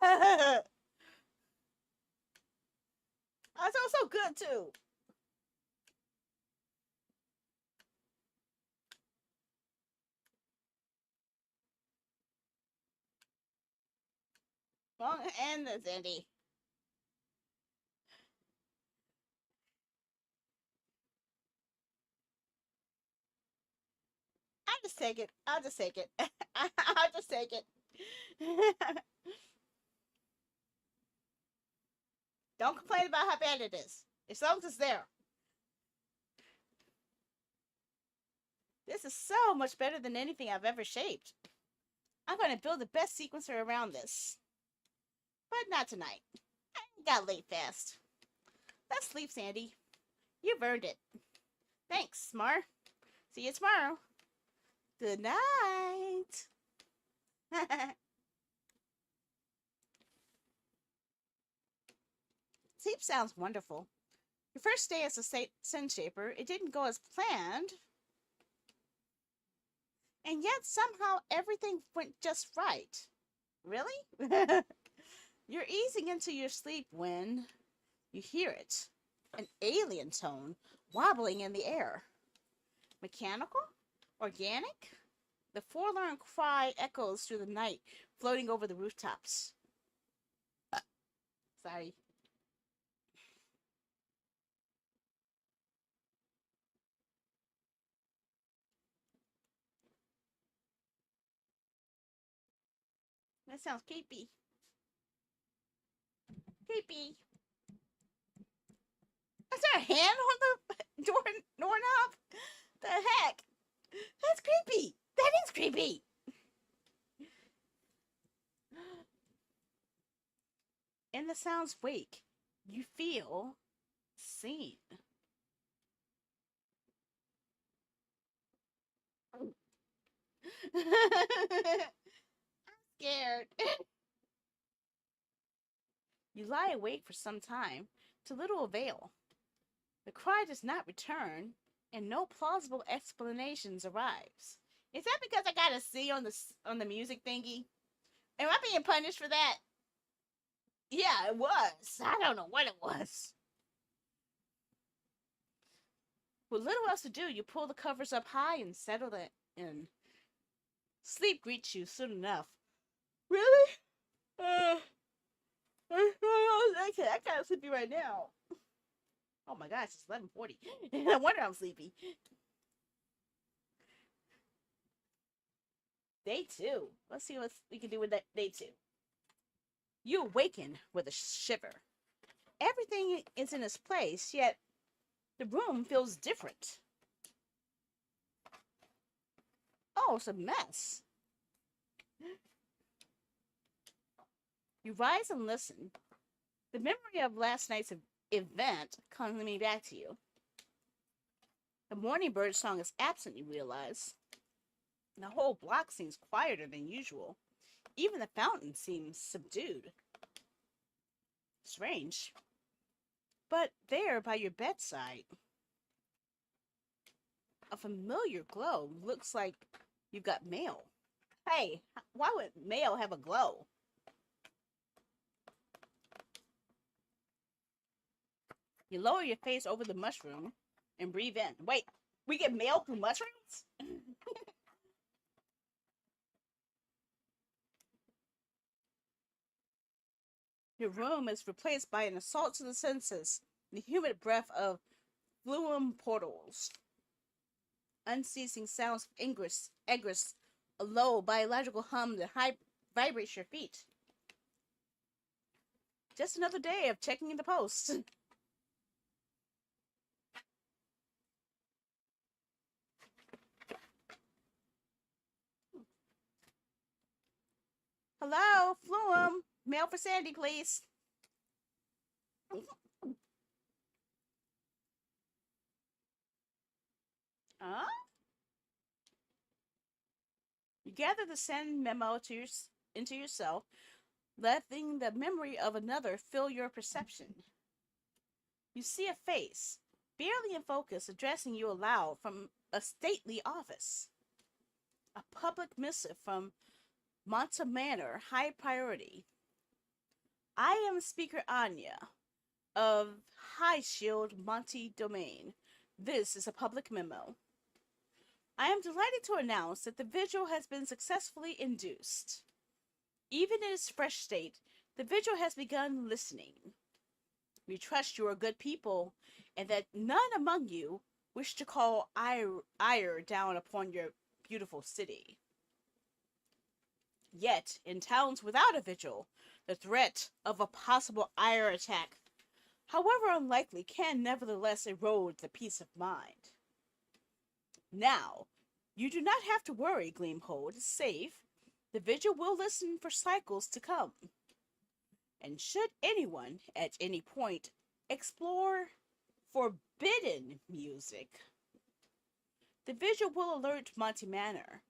I felt so good too. Long and the Sandy. I'll just take it. I'll just take it. I'll just take it. Don't complain about how bad it is. As long as it's there. This is so much better than anything I've ever shaped. I'm going to build the best sequencer around this. But not tonight. I got late fast. Let's sleep, Sandy. You've earned it. Thanks, Smar. See you tomorrow. Good night. Sleep sounds wonderful. Your first day as a Sun Shaper, it didn't go as planned. And yet somehow everything went just right. Really? You're easing into your sleep when you hear it. An alien tone wobbling in the air. Mechanical? Organic? The forlorn cry echoes through the night, floating over the rooftops. Sorry. That sounds creepy. Creepy. Is there a hand on the doorknob? The heck? That's creepy. That is creepy. In the sound's wake, you feel seen. I'm scared. You lie awake for some time, to little avail. The cry does not return, and no plausible explanations arrives. Is that because I got a C on the music thingy? Am I being punished for that? Yeah, it was. I don't know what it was. With little else to do, you pull the covers up high and settle in. Sleep greets you soon enough. Really? I kind of sleepy right now. Oh my gosh, it's 11:40. No wonder I'm sleepy. Day 2. Let's see what we can do with that day 2. You awaken with a shiver. Everything is in its place, yet the room feels different. Oh, it's a mess. You rise and listen. The memory of last night's event coming back to you. The morning bird song is absent, you realize. The whole block seems quieter than usual. Even the fountain seems subdued. Strange. But there, by your bedside, a familiar glow looks like you've got mail. Hey, why would mail have a glow? You lower your face over the mushroom and breathe in. Wait, we get mail through mushrooms? Your room is replaced by an assault to the senses, the humid breath of flume portals. Unceasing sounds of egress, a low biological hum that vibrates your feet. Just another day of checking the post. Hello, Flume. Mail for Sandy, please. Huh? You gather the send memo into yourself, letting the memory of another fill your perception. You see a face, barely in focus, addressing you aloud from a stately office. A public missive from Monta Manor, high priority. I am Speaker Anya of High Shield Monty Domain. This is a public memo. I am delighted to announce that the vigil has been successfully induced. Even in its fresh state, the vigil has begun listening. We trust you are good people, and that none among you wish to call ire down upon your beautiful city. Yet, in towns without a vigil, the threat of a possible ire attack, however unlikely, can nevertheless erode the peace of mind. Now, you do not have to worry, Gleamhold is safe. The vigil will listen for cycles to come. And should anyone at any point explore forbidden music, the vigil will alert Monty Manor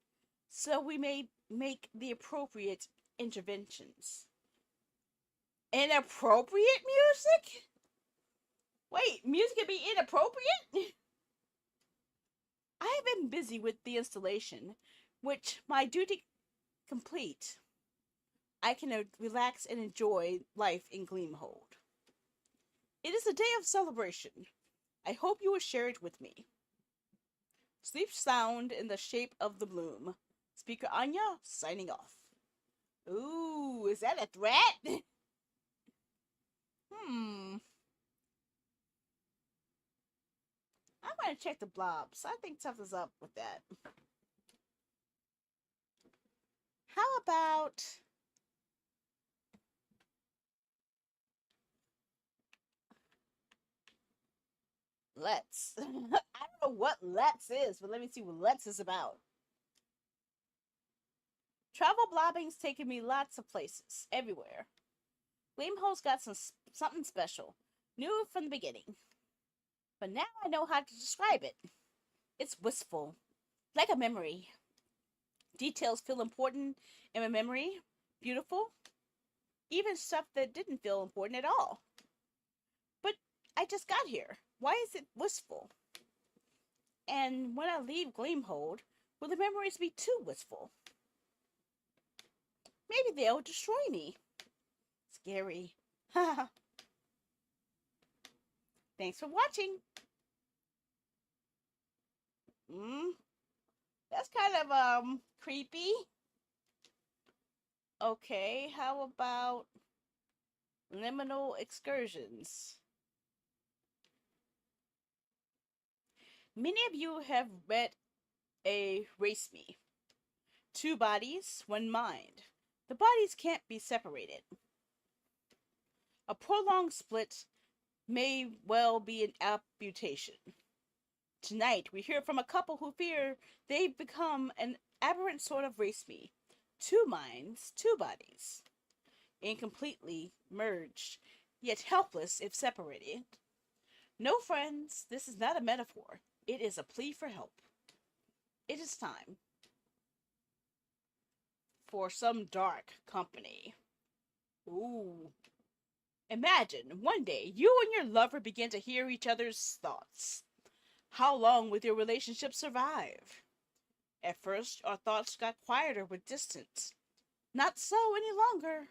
so we may make the appropriate interventions. Inappropriate music? Wait, music can be inappropriate? I have been busy with the installation, which my duty complete. I can relax and enjoy life in Gleamhold. It is a day of celebration. I hope you will share it with me. Sleep sound in the shape of the bloom. Speaker Anya, signing off. Ooh, is that a threat? I'm gonna check the blobs. I think something's up with that. How about... Let's. I don't know what Let's is, but let me see what Let's is about. Travel blobbing's taken me lots of places, everywhere. Gleamhold's got something special. Knew from the beginning. But now I know how to describe it. It's wistful, like a memory. Details feel important in my memory, beautiful, even stuff that didn't feel important at all. But I just got here. Why is it wistful? And when I leave Gleamhold, will the memories be too wistful? Maybe they'll destroy me. Scary. Thanks for watching. That's kind of creepy. Okay, how about liminal excursions? Many of you have read a Race Me. 2 bodies, 1 mind. The bodies can't be separated. A prolonged split may well be an amputation. Tonight, we hear from a couple who fear they've become an aberrant sort of Race Me. 2 minds, 2 bodies. Incompletely merged, yet helpless if separated. No, friends, this is not a metaphor. It is a plea for help. It is time for some dark company. Ooh. Imagine, one day, you and your lover begin to hear each other's thoughts. How long will your relationship survive? At first, our thoughts got quieter with distance. Not so any longer,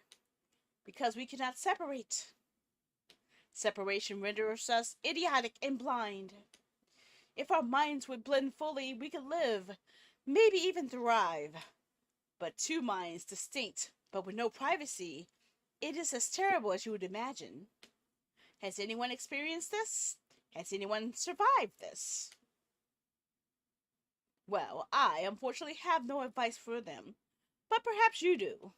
because we cannot separate. Separation renders us idiotic and blind. If our minds would blend fully, we could live, maybe even thrive. But 2 minds distinct, but with no privacy, it is as terrible as you would imagine. Has anyone experienced this? Has anyone survived this? Well, I unfortunately have no advice for them, but perhaps you do.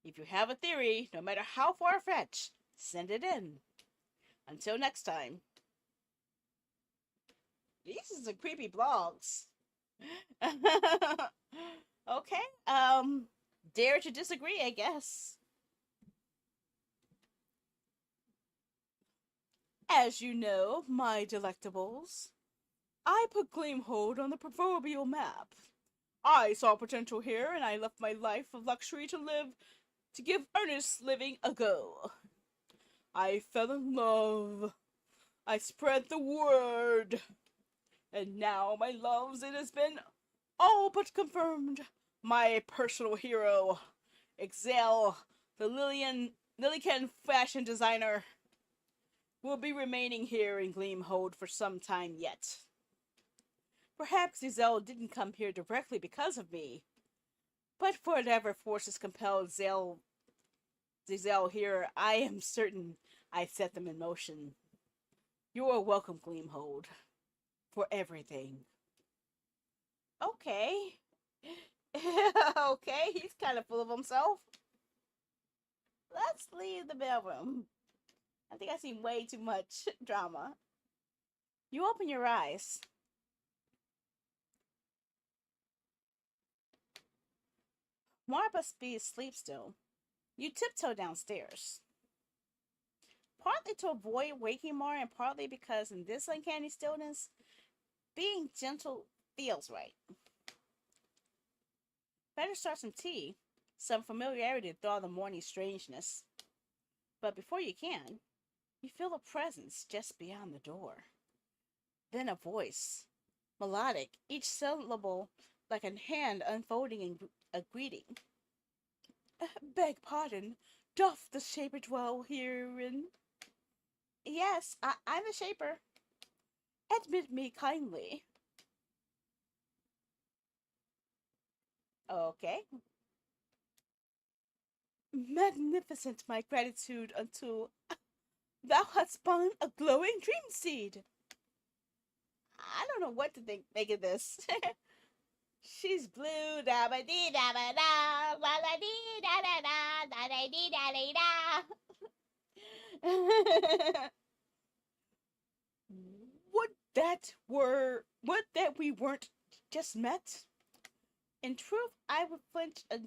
If you have a theory, no matter how far-fetched, send it in. Until next time. These are some creepy blogs. Okay, dare to disagree, I guess. As you know, my delectables, I put Gleamhold on the proverbial map. I saw potential here, and I left my life of luxury to give earnest living a go. I fell in love. I spread the word. And now, my loves, it has been all but confirmed. My personal hero, Excel, the Lillican fashion designer, will be remaining here in Gleamhold for some time yet. Perhaps Giselle didn't come here directly because of me, but for whatever forces compelled Giselle here, I am certain I set them in motion. You are welcome, Gleamhold, for everything. Okay. Okay, he's kind of full of himself. Let's leave the bedroom. I think I've seen way too much drama. You open your eyes. Marbus be asleep still. You tiptoe downstairs, partly to avoid waking Mar and partly because in this uncanny stillness, being gentle feels right. Better start some tea, some familiarity to thaw the morning strangeness. But before you can, you feel a presence just beyond the door. Then a voice, melodic, each syllable like a hand unfolding in a greeting. Beg pardon, doth the shaper dwell herein? Yes, I'm the shaper. Admit me kindly. Okay. Magnificent my gratitude unto thou hast spun a glowing dream seed. I don't know what to think of this. She's blue, da ba dee da ba da, la la dee da da da, da da dee da dee da. Would that we weren't just met? In truth, I would filch a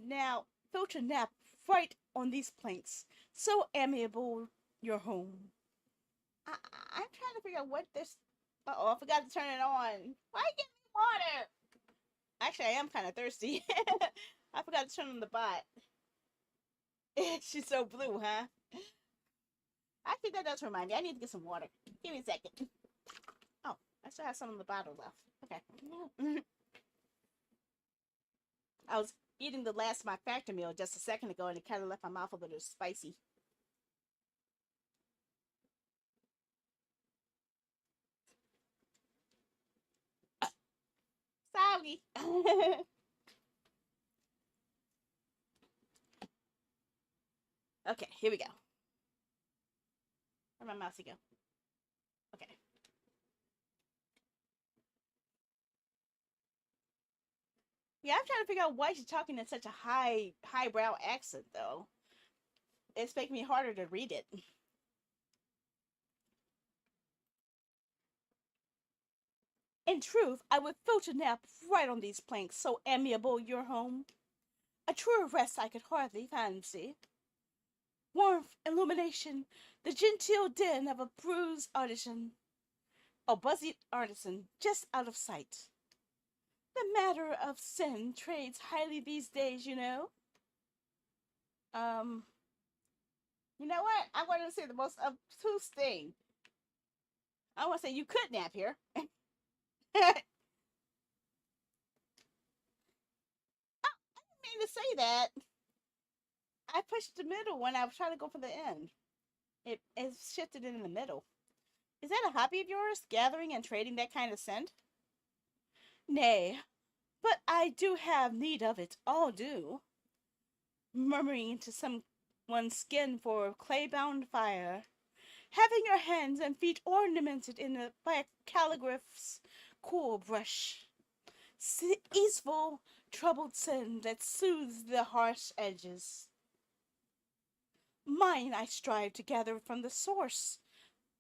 nap right on these planks. So amiable, your home. I'm trying to figure out what this. Oh, I forgot to turn it on. Why give me water? Actually, I am kind of thirsty. I forgot to turn on the bot. She's so blue, huh? Actually, that does remind me. I need to get some water. Give me a second. Oh, I still have some in the bottle left. Okay. I was eating the last of my factor meal just a second ago, and it kind of left my mouth a little spicy. Sorry. Okay, here we go. Where'd my mousey go? Okay. Yeah, I'm trying to figure out why she's talking in such a highbrow accent, though. It's making me harder to read it. In truth, I would filch a nap right on these planks, so amiable your home. A truer rest I could hardly fancy. Warmth, illumination, the genteel din of a bruised artisan. A buzzy artisan, just out of sight. The matter of sin trades highly these days, you know. Um, you know what? I'm going to say the most obtuse thing. I want to say you could nap here. I didn't mean to say that. I pushed the middle when I was trying to go for the end. It shifted in the middle. Is that a hobby of yours, gathering and trading that kind of scent? Nay, but I do have need of it, all do. Murmuring into someone's skin for clay-bound fire. Having your hands and feet ornamented by a calligraph's cool brush. Easeful, troubled sin that soothes the harsh edges. Mine I strive to gather from the source,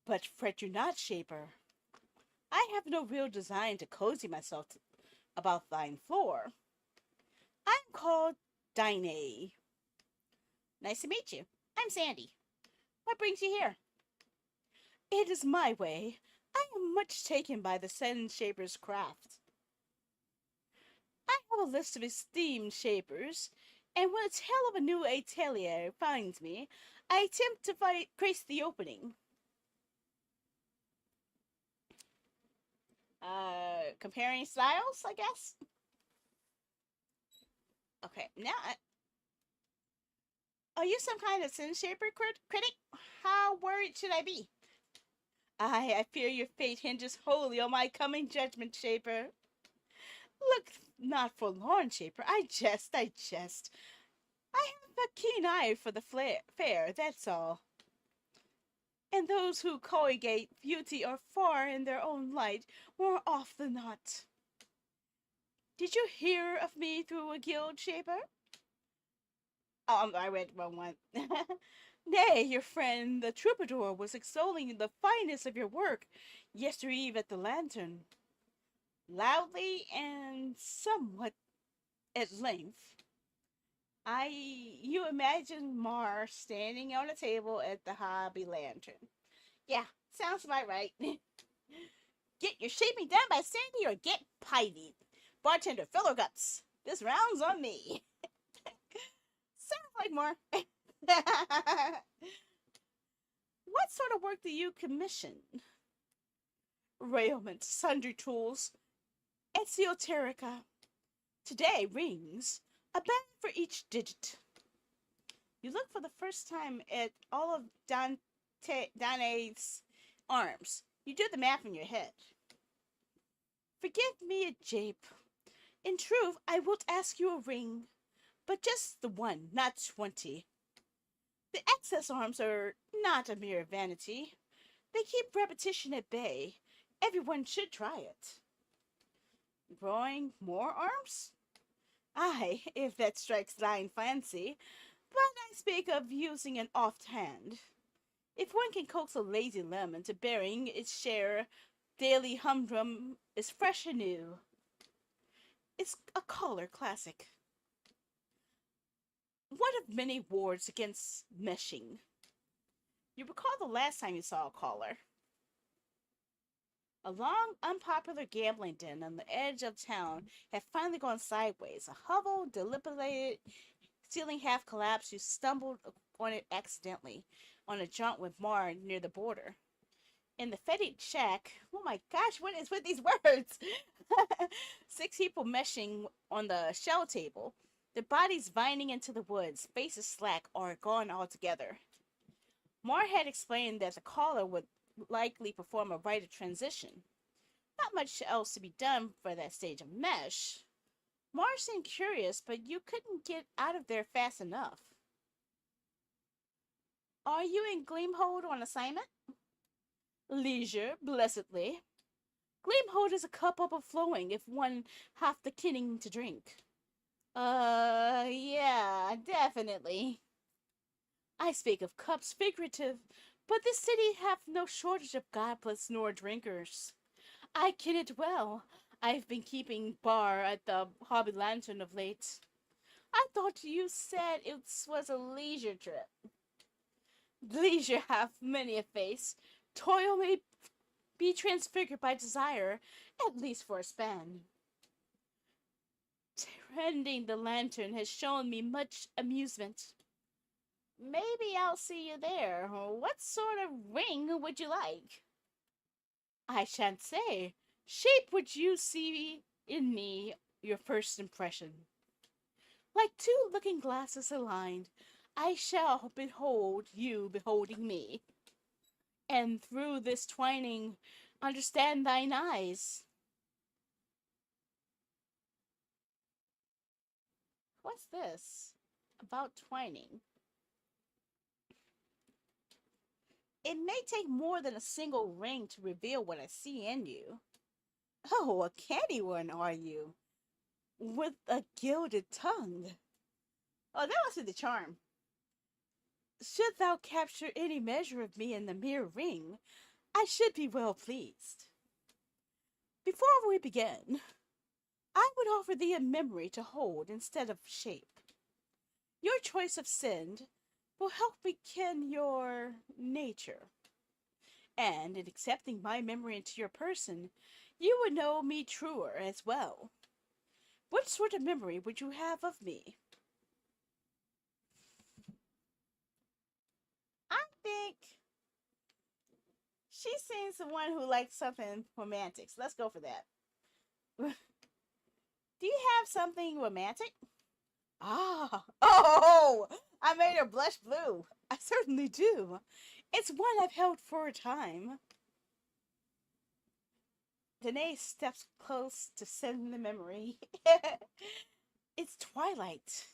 but fret you not, shaper. I have no real design to cozy myself about thine floor. I am called Dine. Nice to meet you. I'm Sandy. What brings you here? It is my way. I am much taken by the Sen Shaper's craft. I have a list of esteemed shapers, and when a tale of a new atelier finds me, I attempt to grace the opening. Comparing styles, I guess? Okay, now are you some kind of sin shaper critic? How worried should I be? I fear your fate hinges wholly on my coming judgment, shaper. Look not forlorn, shaper. I jest. I have a keen eye for the fair, that's all. And those who cogate beauty are far in their own light, more off than not. Did you hear of me through a guild, shaper? Oh, I read the wrong one. Nay, your friend the troubadour was extolling the fineness of your work yestereve at the lantern, loudly and somewhat at length. You imagine Mar standing on a table at the Hobby Lantern. Yeah, sounds about right. Get your shaping done by Sandy or get pited. Bartender, fill her guts. This round's on me. Sounds like Mar. What sort of work do you commission? Raiment, sundry tools, esoterica. Today, rings. A band for each digit. You look for the first time at all of Dane's arms. You do the math in your head. Forgive me a jape. In truth, I wilt ask you a ring, but just the one, not 20. The excess arms are not a mere vanity. They keep repetition at bay. Everyone should try it. Growing more arms? Aye, if that strikes thine fancy, but I speak of using an oft hand. If one can coax a lazy lemon to bearing its share, daily humdrum is fresh and new. It's a collar classic. One of many wards against meshing. You recall the last time you saw a collar. A long, unpopular gambling den on the edge of town had finally gone sideways. A hovel, dilapidated, ceiling half collapsed. You stumbled on it accidentally on a jaunt with Mar near the border. In the fetid shack, oh my gosh, what is with these words? 6 people meshing on the shell table, their bodies vining into the woods, faces slack or gone altogether. Mar had explained that the caller would likely perform a rite of transition. Not much else to be done for that stage of mesh. Mar seemed curious, but you couldn't get out of there fast enough. Are you in Gleamhold on assignment? Leisure, blessedly. Gleamhold is a cup overflowing if one hath the kinning to drink. Yeah, definitely. I speak of cups figurative, but this city hath no shortage of goblets nor drinkers. I ken it well. I've been keeping bar at the Hobby Lantern of late. I thought you said it was a leisure trip. Leisure hath many a face. Toil may be transfigured by desire, at least for a span. Tending the lantern has shown me much amusement. Maybe I'll see you there. What sort of ring would you like? I shan't say. Shape what you see in me your first impression. Like 2 looking glasses aligned, I shall behold you beholding me. And through this twining, understand thine eyes. What's this? About twining. It may take more than a single ring to reveal what I see in you. Oh, a canny one, are you? With a gilded tongue. Oh, that must be the charm. Should thou capture any measure of me in the mere ring, I should be well pleased. Before we begin, I would offer thee a memory to hold instead of shape. Your choice of scent will help me ken your nature. And in accepting my memory into your person, you would know me truer as well. What sort of memory would you have of me? I think she seems the one who likes something romantic. So let's go for that. Do you have something romantic? Ah, oh, I made her blush blue. I certainly do. It's one I've held for a time. Danae steps close to send the memory. It's twilight.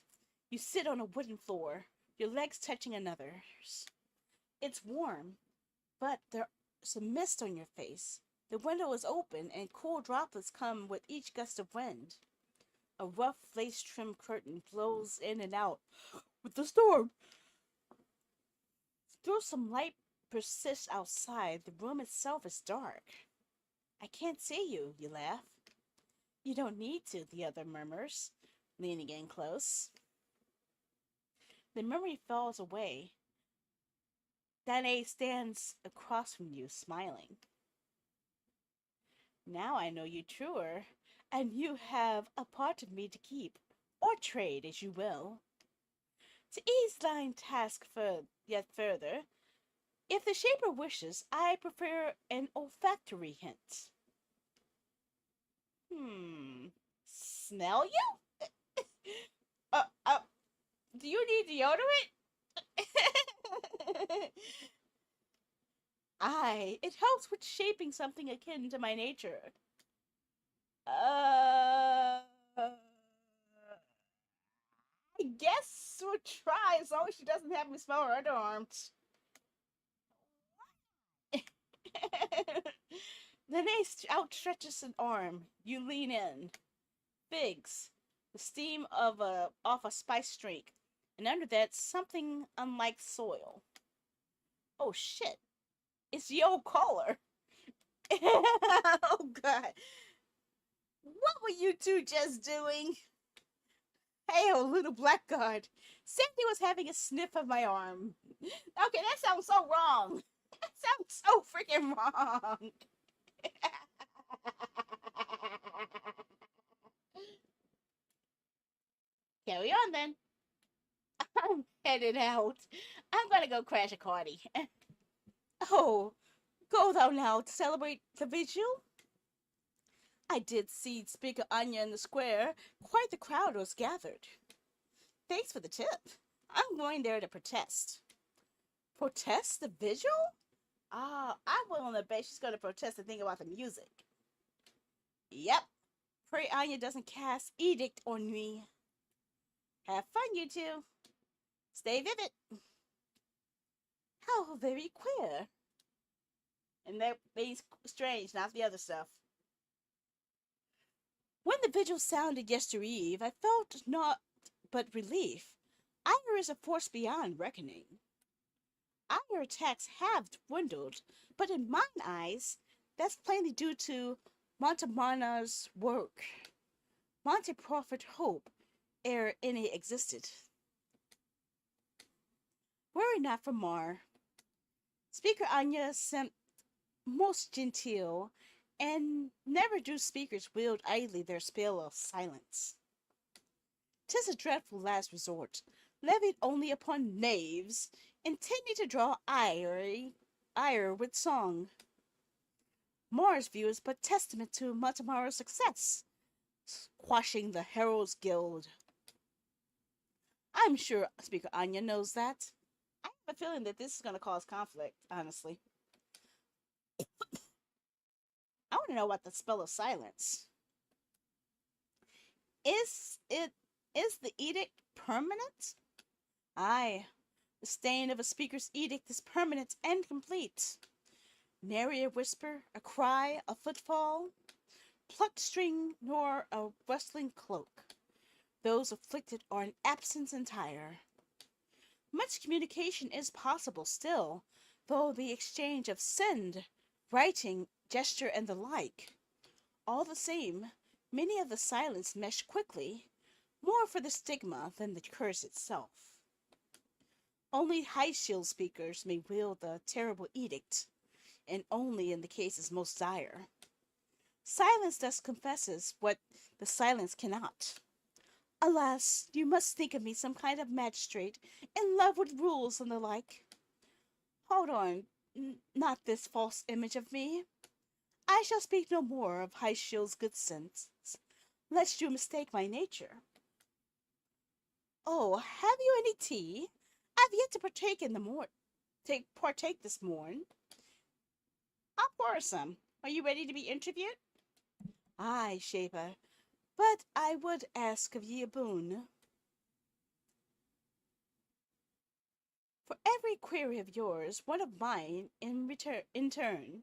You sit on a wooden floor, your legs touching another's. It's warm, but there's a mist on your face. The window is open, and cool droplets come with each gust of wind. A rough lace-trimmed curtain blows in and out with the storm. Though some light persists outside, the room itself is dark. I can't see you, you laugh. You don't need to, the other murmurs, leaning in close. The memory falls away. Danae stands across from you, smiling. Now I know you truer, and you have a part of me to keep, or trade as you will. To ease thine task yet further, if the Shaper wishes, I prefer an olfactory hint. Smell you? uh, uh, do you need deodorant? Aye, it helps with shaping something akin to my nature. I guess we'll try as long as she doesn't have me smell her underarms. Then Ace outstretches an arm. You lean in. Figs, the steam of off a spice drink, and under that something unlike soil. Oh shit! It's the old caller. Oh god! What were you two just doing? Hey, oh little blackguard! Sandy was having a sniff of my arm. Okay, that sounds so wrong. That sounds so freaking wrong. Carry on then. I'm headed out. I'm gonna go crash a party. Oh, go thou now to celebrate the vigil? I did see Speaker Anya in the square. Quite the crowd was gathered. Thanks for the tip. I'm going there to protest. Protest the vigil? Ah, I'm willing to bet she's going to protest the thing about the music. Yep. Pray Anya doesn't cast edict on me. Have fun, you two. Stay vivid. How very queer. And that means strange, not the other stuff. When the vigil sounded yestereve, I felt naught but relief. Ire is a force beyond reckoning. Ire attacks have dwindled, but in mine eyes, that's plainly due to Montemana's work. Monte proffered hope ere any existed. Worry not for Mar. Speaker Anya sent most genteel, and never do speakers wield idly their spell of silence. 'Tis a dreadful last resort, levied only upon knaves, intending to draw ire with song. Mars' view is but testament to Matamara's success, quashing the Herald's Guild. I'm sure Speaker Anya knows that. I have a feeling that this is going to cause conflict, honestly. I want to know about the spell of silence. Is the edict permanent? Aye. The stain of a speaker's edict is permanent and complete. Nary a whisper, a cry, a footfall, plucked string, nor a rustling cloak. Those afflicted are in absence entire. Much communication is possible still, though the exchange of send, writing, gesture, and the like. All the same, many of the silence mesh quickly, more for the stigma than the curse itself. Only high shield speakers may wield the terrible edict, and only in the cases most dire. Silence thus confesses what the silence cannot. Alas, you must think of me some kind of magistrate, in love with rules and the like. Hold on, not this false image of me. I shall speak no more of High Shield's good sense, lest you mistake my nature. Oh, have you any tea? I've yet to partake this morn. I'll pour some. Are you ready to be interviewed? Aye, Shaper, but I would ask of ye a boon. For every query of yours, one of mine in turn.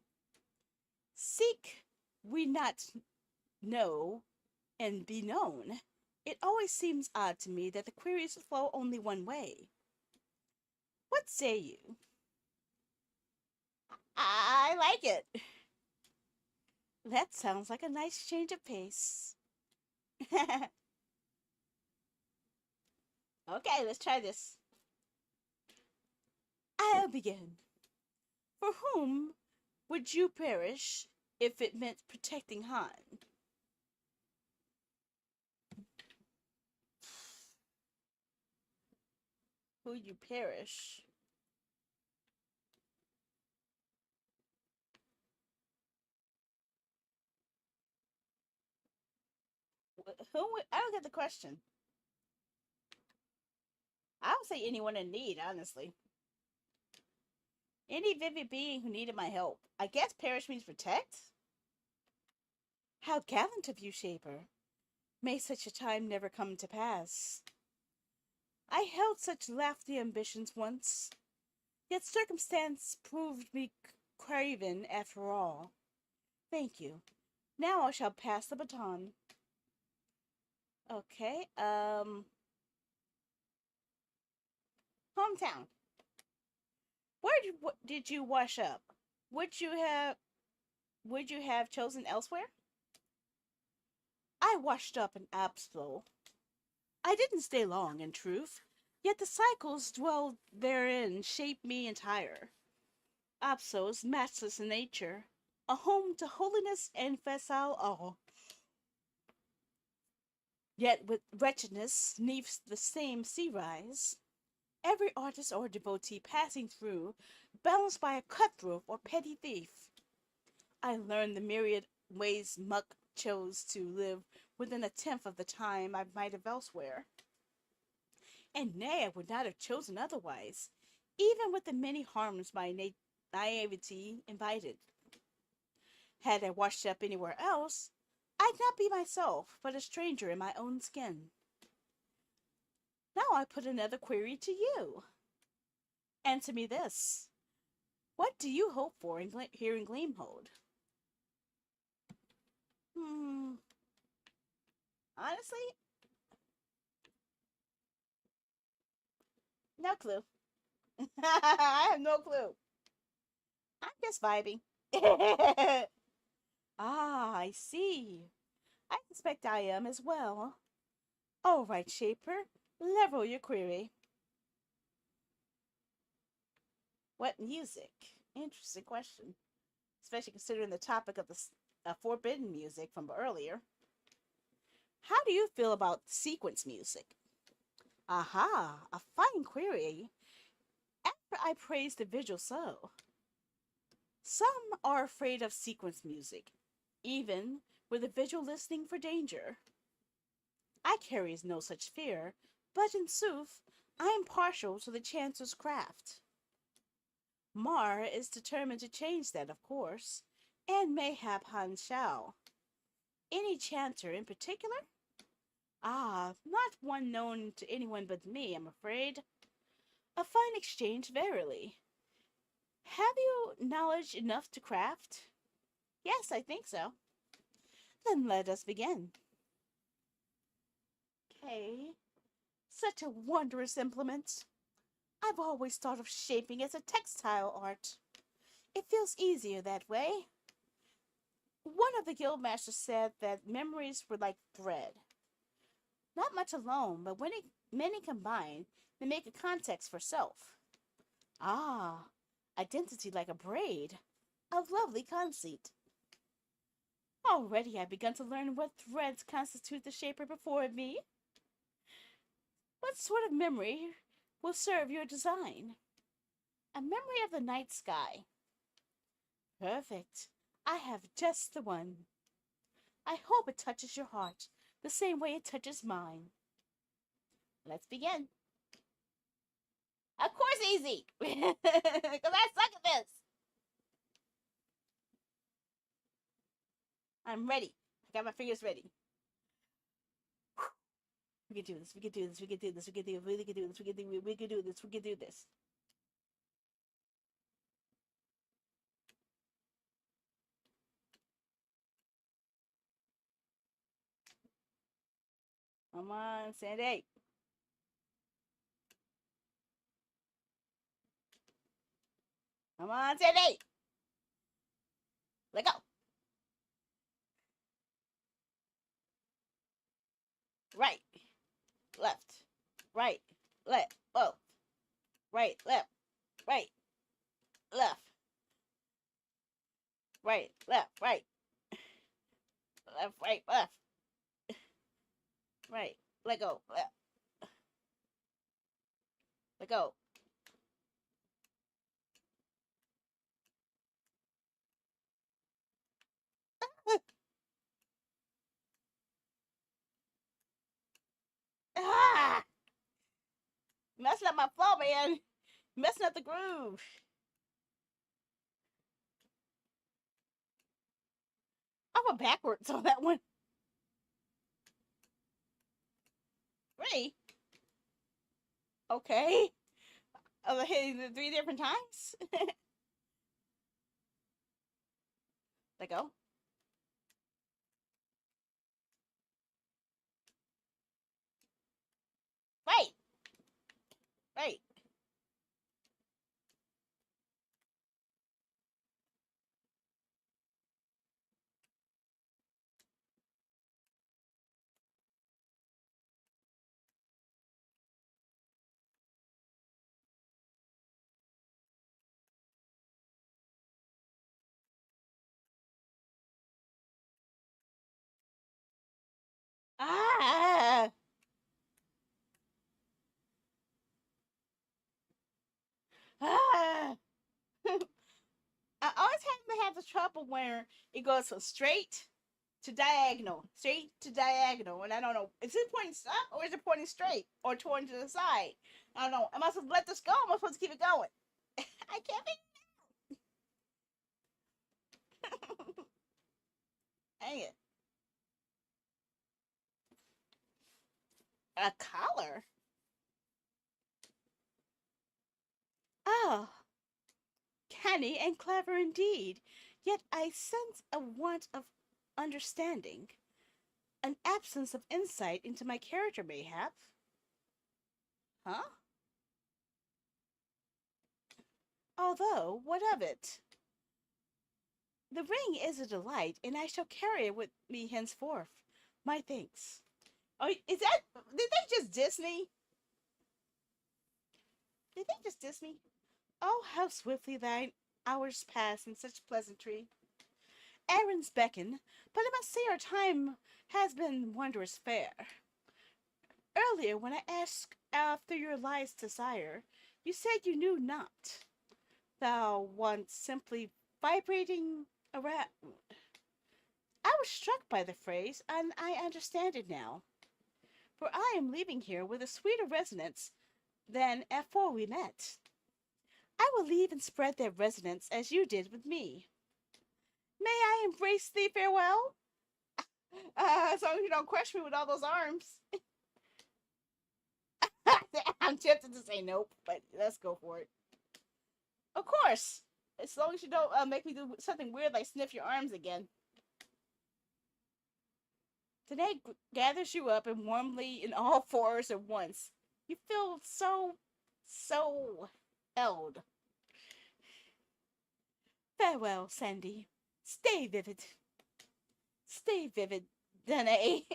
Seek we not know and be known. It always seems odd to me that the queries flow only one way. What say you? I like it. That sounds like a nice change of pace. Okay, let's try this. I'll begin. For whom would you perish if it meant protecting Han? Who you perish? Who would, I don't get the question. I would say anyone in need, honestly. Any vivid being who needed my help. I guess perish means protect? How gallant of you, Shaper. May such a time never come to pass. I held such lofty ambitions once, yet circumstance proved me craven after all. Thank you. Now I shall pass the baton. Okay, hometown. Where did you wash up? Would you have chosen elsewhere? I washed up in Abslo. I didn't stay long, in truth, yet the cycles dwelled therein shaped me entire. Abso's matchless nature, a home to holiness and facile awe. Yet with wretchedness neath the same sea rise, every artist or devotee passing through, balanced by a cutthroat or petty thief. I learned the myriad ways Muck chose to live within a tenth of the time I might have elsewhere. And nay, I would not have chosen otherwise, even with the many harms my naivety invited. Had I washed up anywhere else, I'd not be myself, but a stranger in my own skin. Now I put another query to you. Answer me this. What do you hope for here in Gleamhold? Honestly, no clue. I have no clue. I'm just vibing. Ah, I see. I suspect I am as well. All right, Shaper, level your query. What music? Interesting question. Especially considering the topic of the forbidden music from earlier. How do you feel about sequence music? Aha, a fine query. After I praise the visual so. Some are afraid of sequence music, even with a visual listening for danger. I carries no such fear, but in sooth, I am partial to the chancer's craft. Mar is determined to change that, of course, and mayhap Han shall. Any chanter in particular? Ah, not one known to anyone but me, I'm afraid. A fine exchange, verily. Have you knowledge enough to craft? Yes, I think so. Then let us begin. Okay. Such a wondrous implement. I've always thought of shaping as a textile art. It feels easier that way. One of the guildmasters said that memories were like thread. Not much alone, but when many combine, they make a context for self. Ah, identity like a braid. A lovely conceit. Already I've begun to learn what threads constitute the shaper before me. What sort of memory will serve your design? A memory of the night sky. Perfect. I have just the one. I hope it touches your heart the same way it touches mine. Let's begin. Of course easy, because I suck at this. I'm ready. I got my fingers ready. We can do this. We can do this. We can do this. We can do this. We can do this. We can do this. We can do this. We can do this. Come on, Sandy. Come on, Sandy. Let go. Right, left, right, left, oh, right, left, right, right, left, right, left, right, left, right. Let go, left, let go. Ah! Messing up my flow, man. Messing up the groove. I went backwards on that one. Really? Okay. I hitting it 3 different times. Let go. Right, right. Ah! Ah! I always have the trouble where it goes from straight to diagonal, and I don't know. Is it pointing up or is it pointing straight or pointing to the side? I don't know. Am I supposed to let this go? Am I supposed to keep it going? I can't be. Dang it. A collar? Oh, canny and clever indeed. Yet I sense a want of understanding, an absence of insight into my character, mayhap. Huh? Although, what of it? The ring is a delight, and I shall carry it with me henceforth. My thanks. Oh, is that? Did they just diss me? Did they just diss me? Oh, how swiftly thine hours pass in such pleasantry. Errands beckon, but I must say our time has been wondrous fair. Earlier, when I asked after your life's desire, you said you knew not. Thou once simply vibrating around. I was struck by the phrase, and I understand it now. For I am leaving here with a sweeter resonance than afore we met. I will leave and spread that resonance as you did with me. May I embrace thee farewell? As long as you don't crush me with all those arms. I'm tempted to say nope, but let's go for it. Of course. As long as you don't make me do something weird like sniff your arms again. Today gathers you up and warmly in all fours at once. You feel so held. Farewell, Sandy. Stay vivid. Stay vivid, Danae.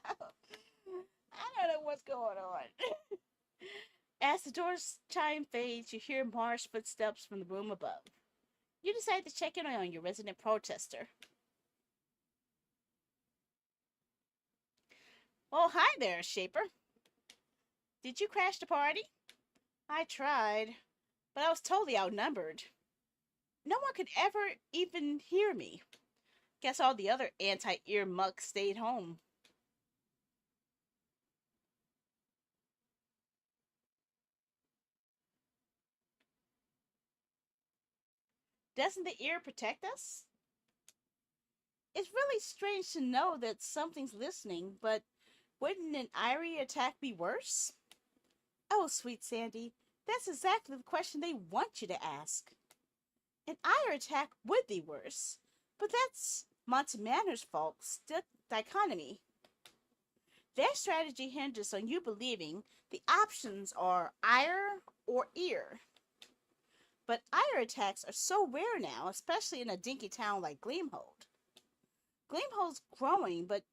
I don't know what's going on. As the door's chime fades, you hear Marsh's footsteps from the room above. You decide to check in on your resident protester. Oh, hi there, Shaper. Did you crash the party? I tried, but I was totally outnumbered. No one could ever even hear me. Guess all the other anti-ear mucks stayed home. Doesn't the ear protect us? It's really strange to know that something's listening, but wouldn't an Irie attack be worse? Oh, sweet Sandy, that's exactly the question they want you to ask. An Irie attack would be worse, but that's Monty Manor's fault, dichotomy. Their strategy hinges on you believing the options are ire or ear. But ire attacks are so rare now, especially in a dinky town like Gleamhold. Gleamhold's growing, but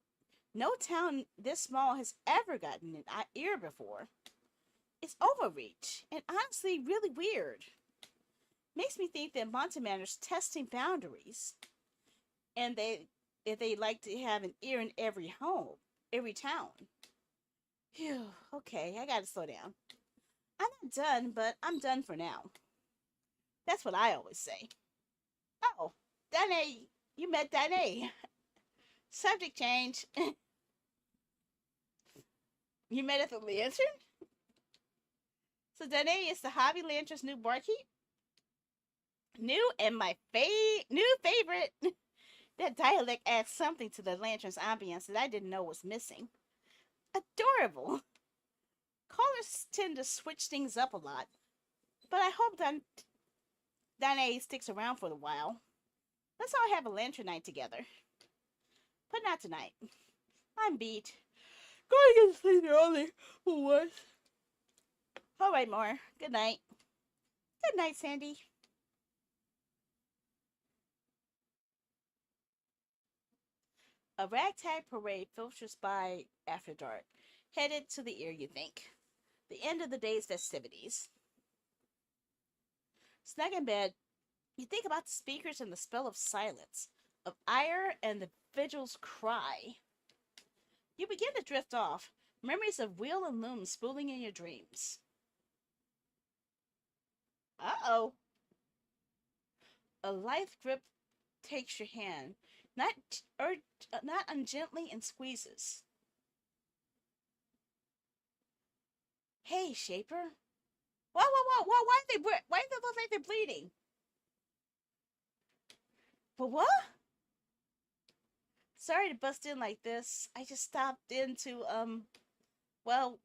no town this small has ever gotten an ear before. It's overreach, and honestly really weird. Makes me think that Montemander's testing boundaries, and if they like to have an ear in every home, every town. Phew, okay, I gotta slow down. I'm not done, but I'm done for now. That's what I always say. Oh, Danae, you met Danae. Subject change. You met at the lantern? So Danae is the Hobby Lantern's new barkeep? New and my new favorite. That dialect adds something to the lantern's ambience that I didn't know was missing. Adorable. Callers tend to switch things up a lot, but I hope Danae sticks around for a while. Let's all have a lantern night together. But not tonight. I'm beat. Going to get to sleep early for once. All right, Moore. Good night. Good night, Sandy. A ragtag parade filters by after dark, headed to the ear, you think. The end of the day's festivities. Snug in bed, you think about the speakers and the spell of silence, of ire and the vigil's cry. You begin to drift off, memories of wheel and loom spooling in your dreams. Uh-oh. A lithe grip takes your hand, not ungently, and squeezes. Hey, Shaper. Whoa, why do they look like they're bleeding? But what? Sorry to bust in like this. I just stopped in to, well,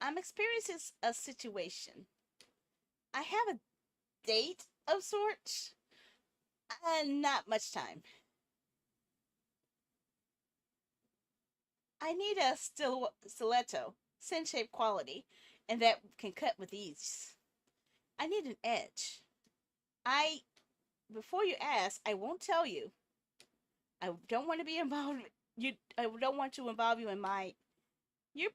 I'm experiencing a situation. I have a date of sorts, and not much time. I need a stiletto, sin-shaped quality, and that can cut with ease. I need an edge. I, before you ask, I won't tell you. I don't want to be involved. I don't want to involve you in my. You're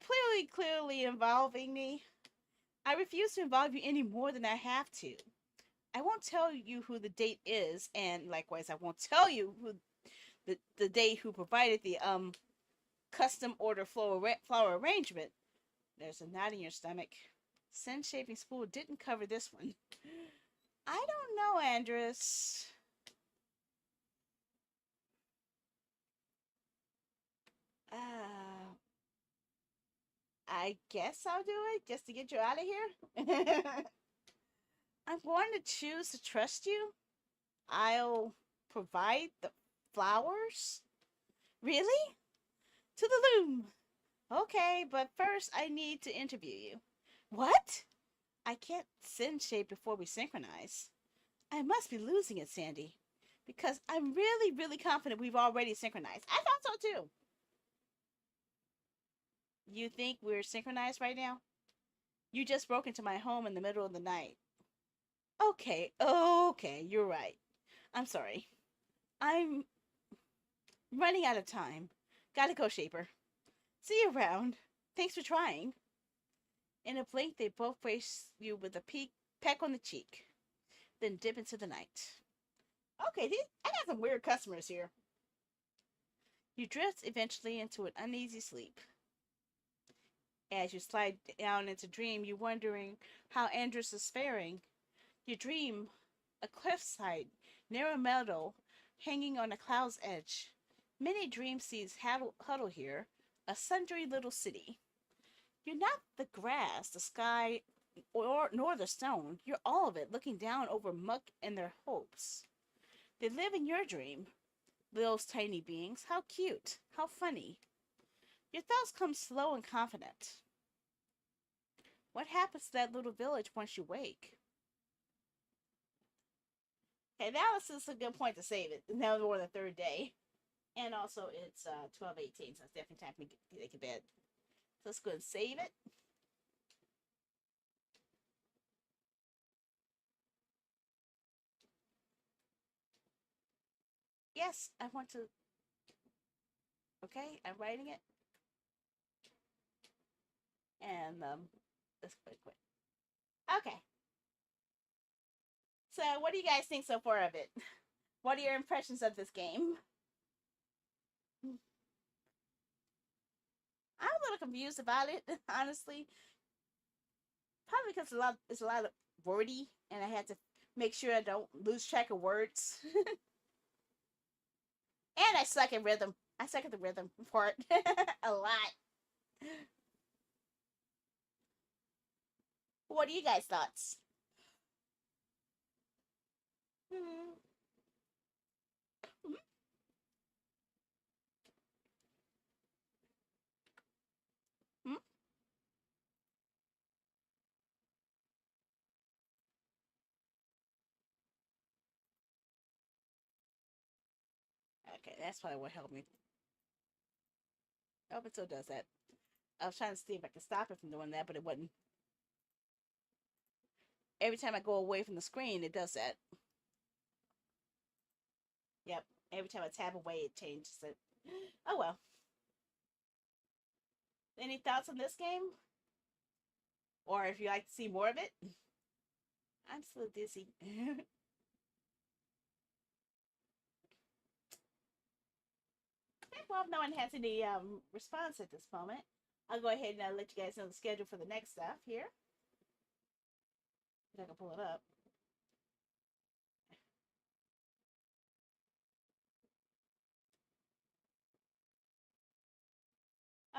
clearly involving me. I refuse to involve you any more than I have to. I won't tell you who the date is, and likewise, I won't tell you who the date who provided the custom order flower arrangement. There's a knot in your stomach. Sin shaping spool didn't cover this one. I don't know, Andrus. I guess I'll do it just to get you out of here. I'm going to choose to trust you. I'll provide the flowers. Really? To the loom. Okay, but first I need to interview you. What? I can't sin shape before we synchronize. I must be losing it, Sandy. Because I'm really confident we've already synchronized. I thought so too. You think we're synchronized right now? You just broke into my home in the middle of the night. Okay, you're right. I'm sorry. I'm running out of time. Gotta go, Shaper. See you around. Thanks for trying. In a blink, they both face you with a peck on the cheek, then dip into the night. Okay, I got some weird customers here. You drift eventually into an uneasy sleep. As you slide down into dream, you're wondering how Andrus is faring. You dream a cliffside, narrow meadow, hanging on a cloud's edge. Many dream seeds huddle here, a sundry little city. You're not the grass, the sky, nor the stone. You're all of it, looking down over muck and their hopes. They live in your dream, those tiny beings. How cute, how funny. Your thoughts come slow and confident. What happens to that little village once you wake? Okay, now this is a good point to save it. Now we're on the third day. And also it's 12:18, so it's definitely time for me to get to bed. So let's go and save it. Yes, I want to. Okay, I'm writing it. And let's quit. Okay. So, what do you guys think so far of it? What are your impressions of this game? I'm a little confused about it, honestly. Probably because it's a lot of wordy, and I had to make sure I don't lose track of words. And I suck at rhythm. I suck at the rhythm part a lot. What are you guys' thoughts? Hmm. Hmm? Okay, that's probably what helped me. Oh, it still does that. I was trying to see if I could stop it from doing that, but it wouldn't. Every time I go away from the screen, it does that. Yep. Every time I tap away, it changes it. Oh well. Any thoughts on this game? Or if you like to see more of it? I'm still dizzy. Okay, well, if no one has any response at this moment, I'll go ahead and let you guys know the schedule for the next stuff here. If I can pull it up.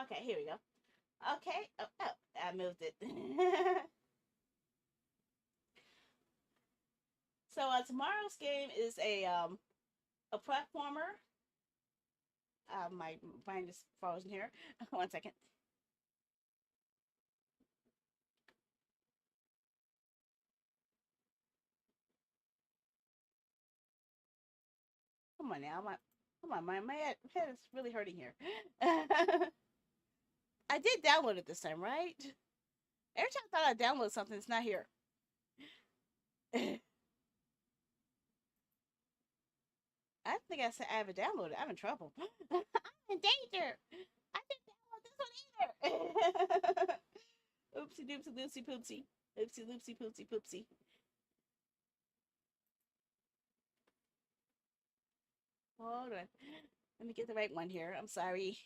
Okay, here we go. Okay. Oh, I moved it. So tomorrow's game is a platformer. My mind is frozen here. One second. Come on now, come on, my head is really hurting here. I did download it this time, right? Every time I thought I downloaded something, it's not here. I think I said I have it downloaded. I'm in trouble. I'm in danger. I didn't download this one either. Oopsie doopsie loopsie poopsie. Oopsie loopsie poopsie poopsie. Hold on. Let me get the right one here. I'm sorry.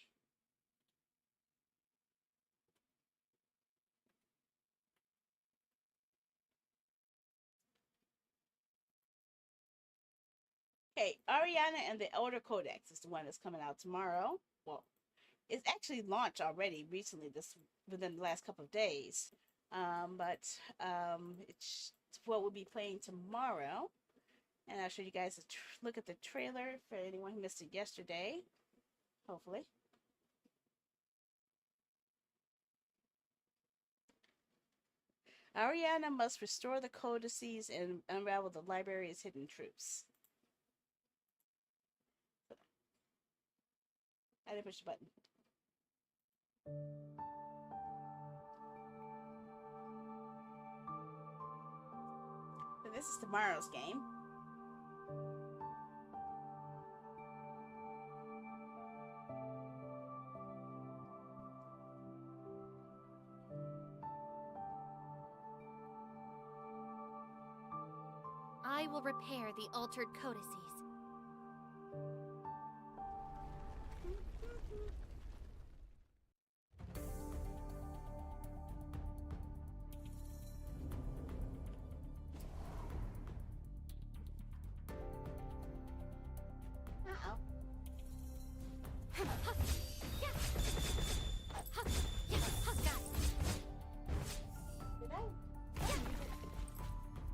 Okay, Ariana and the Elder Codex is the one that's coming out tomorrow. Well, it's actually launched already recently, this within the last couple of days. But it's what we'll be playing tomorrow. And I'll show you guys a look at the trailer for anyone who missed it yesterday. Hopefully. Ariana must restore the codices and unravel the library's hidden truths. I didn't push the button. So this is tomorrow's game. I will repair the altered codices. Uh-oh. Did I?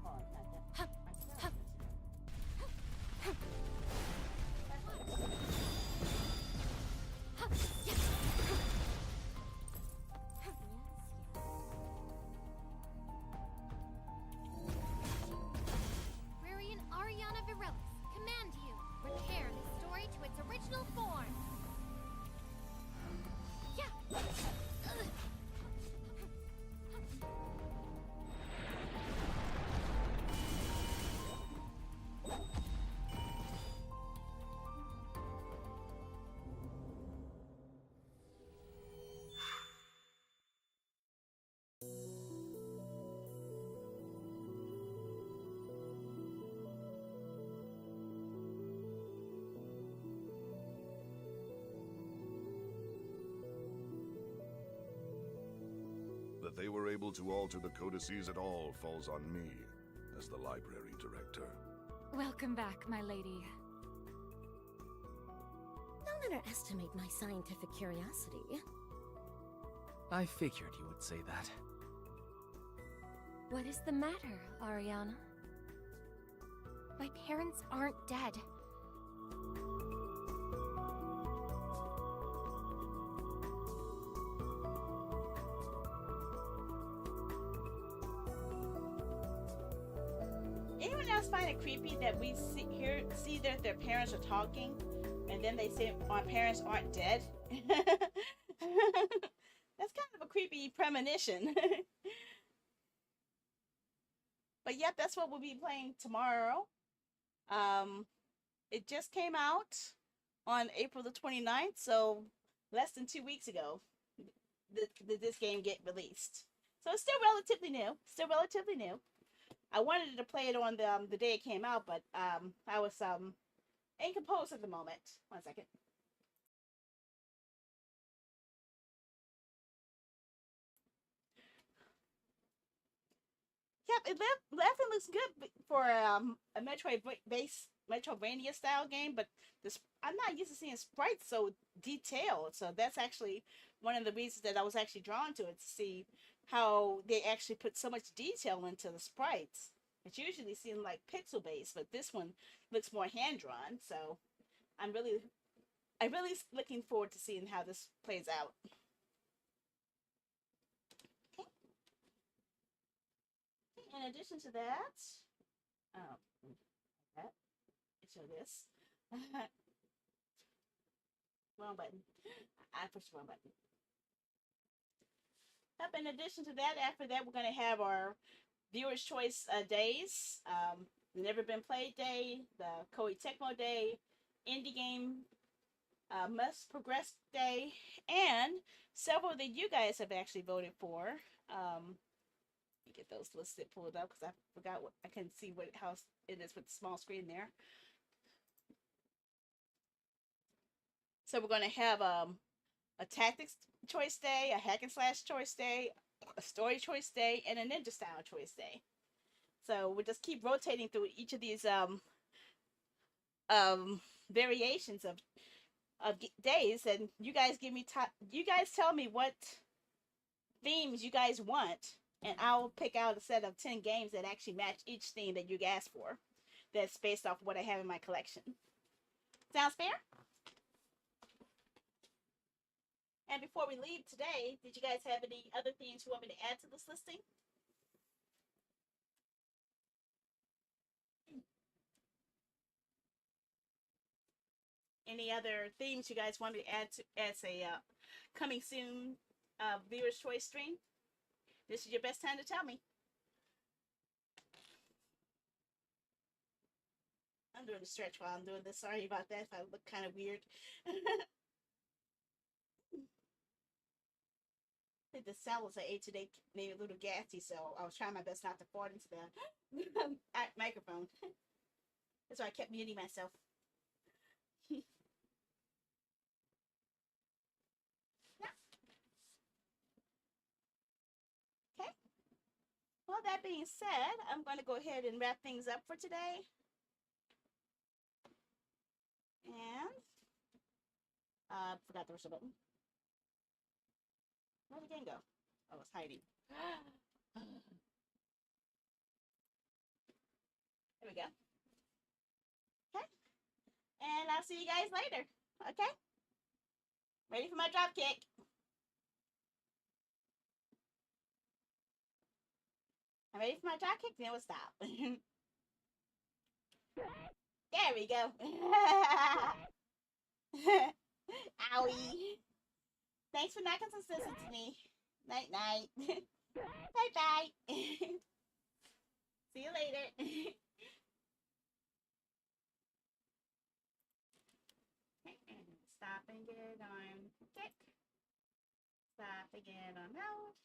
Oh, not that. they were able to alter the codices at all falls on me, as the library director. Welcome back, my lady. Don't underestimate my scientific curiosity. I figured you would say that. What is the matter, Ariana? My parents aren't dead. Anyone else find it creepy that we see that their parents are talking, and then they say our parents aren't dead? That's kind of a creepy premonition. But yep, that's what we'll be playing tomorrow. It just came out on April the 29th, so less than 2 weeks ago did this game get released. So it's still relatively new. I wanted to play it on the day it came out, but I was incomposed at the moment. 1 second. Yep, it definitely looks good for a Metroidvania style game, but this I'm not used to seeing sprites so detailed. So that's actually one of the reasons that I was actually drawn to it, to see how they actually put so much detail into the sprites. It's usually seen like pixel based, but this one looks more hand drawn. So I'm really looking forward to seeing how this plays out. In addition to that, show this. Wrong button. I pushed the wrong button. Up. In addition to that, after that, we're going to have our Viewers' Choice days. The Never Been Played Day, the Koei Tecmo Day, Indie Game Must Progress Day, and several that you guys have actually voted for. Let me get those listed pulled up because I forgot what I couldn't see how it is with the small screen there. So we're going to have a Tactics Choice Day, a Hack and Slash Choice Day, a Story Choice Day, and a Ninja Style Choice Day. So we'll just keep rotating through each of these variations of days, and you guys give me you guys tell me what themes you guys want, and I'll pick out a set of 10 games that actually match each theme that you asked for. That's based off what I have in my collection. Sounds fair? And before we leave today, did you guys have any other themes you want me to add to this listing? Any other themes you guys want me to add to as a coming soon Viewer's Choice stream? This is your best time to tell me. I'm doing a stretch while I'm doing this. Sorry about that if I look kind of weird. I think the salads I ate today made me a little gassy, so I was trying my best not to fart into the microphone. That's why I kept muting myself. Okay. Well, that being said, I'm going to go ahead and wrap things up for today. And forgot the rest of the button. Where'd the game go? Oh, it's hiding. There we go. Okay. And I'll see you guys later. Okay? Ready for my drop kick. I'm ready for my drop kick, then we'll stop. There we go. Owie. Thanks for not consistent to me. Night night. Bye bye. See you later. Stop and get on kick. Stop again on mode.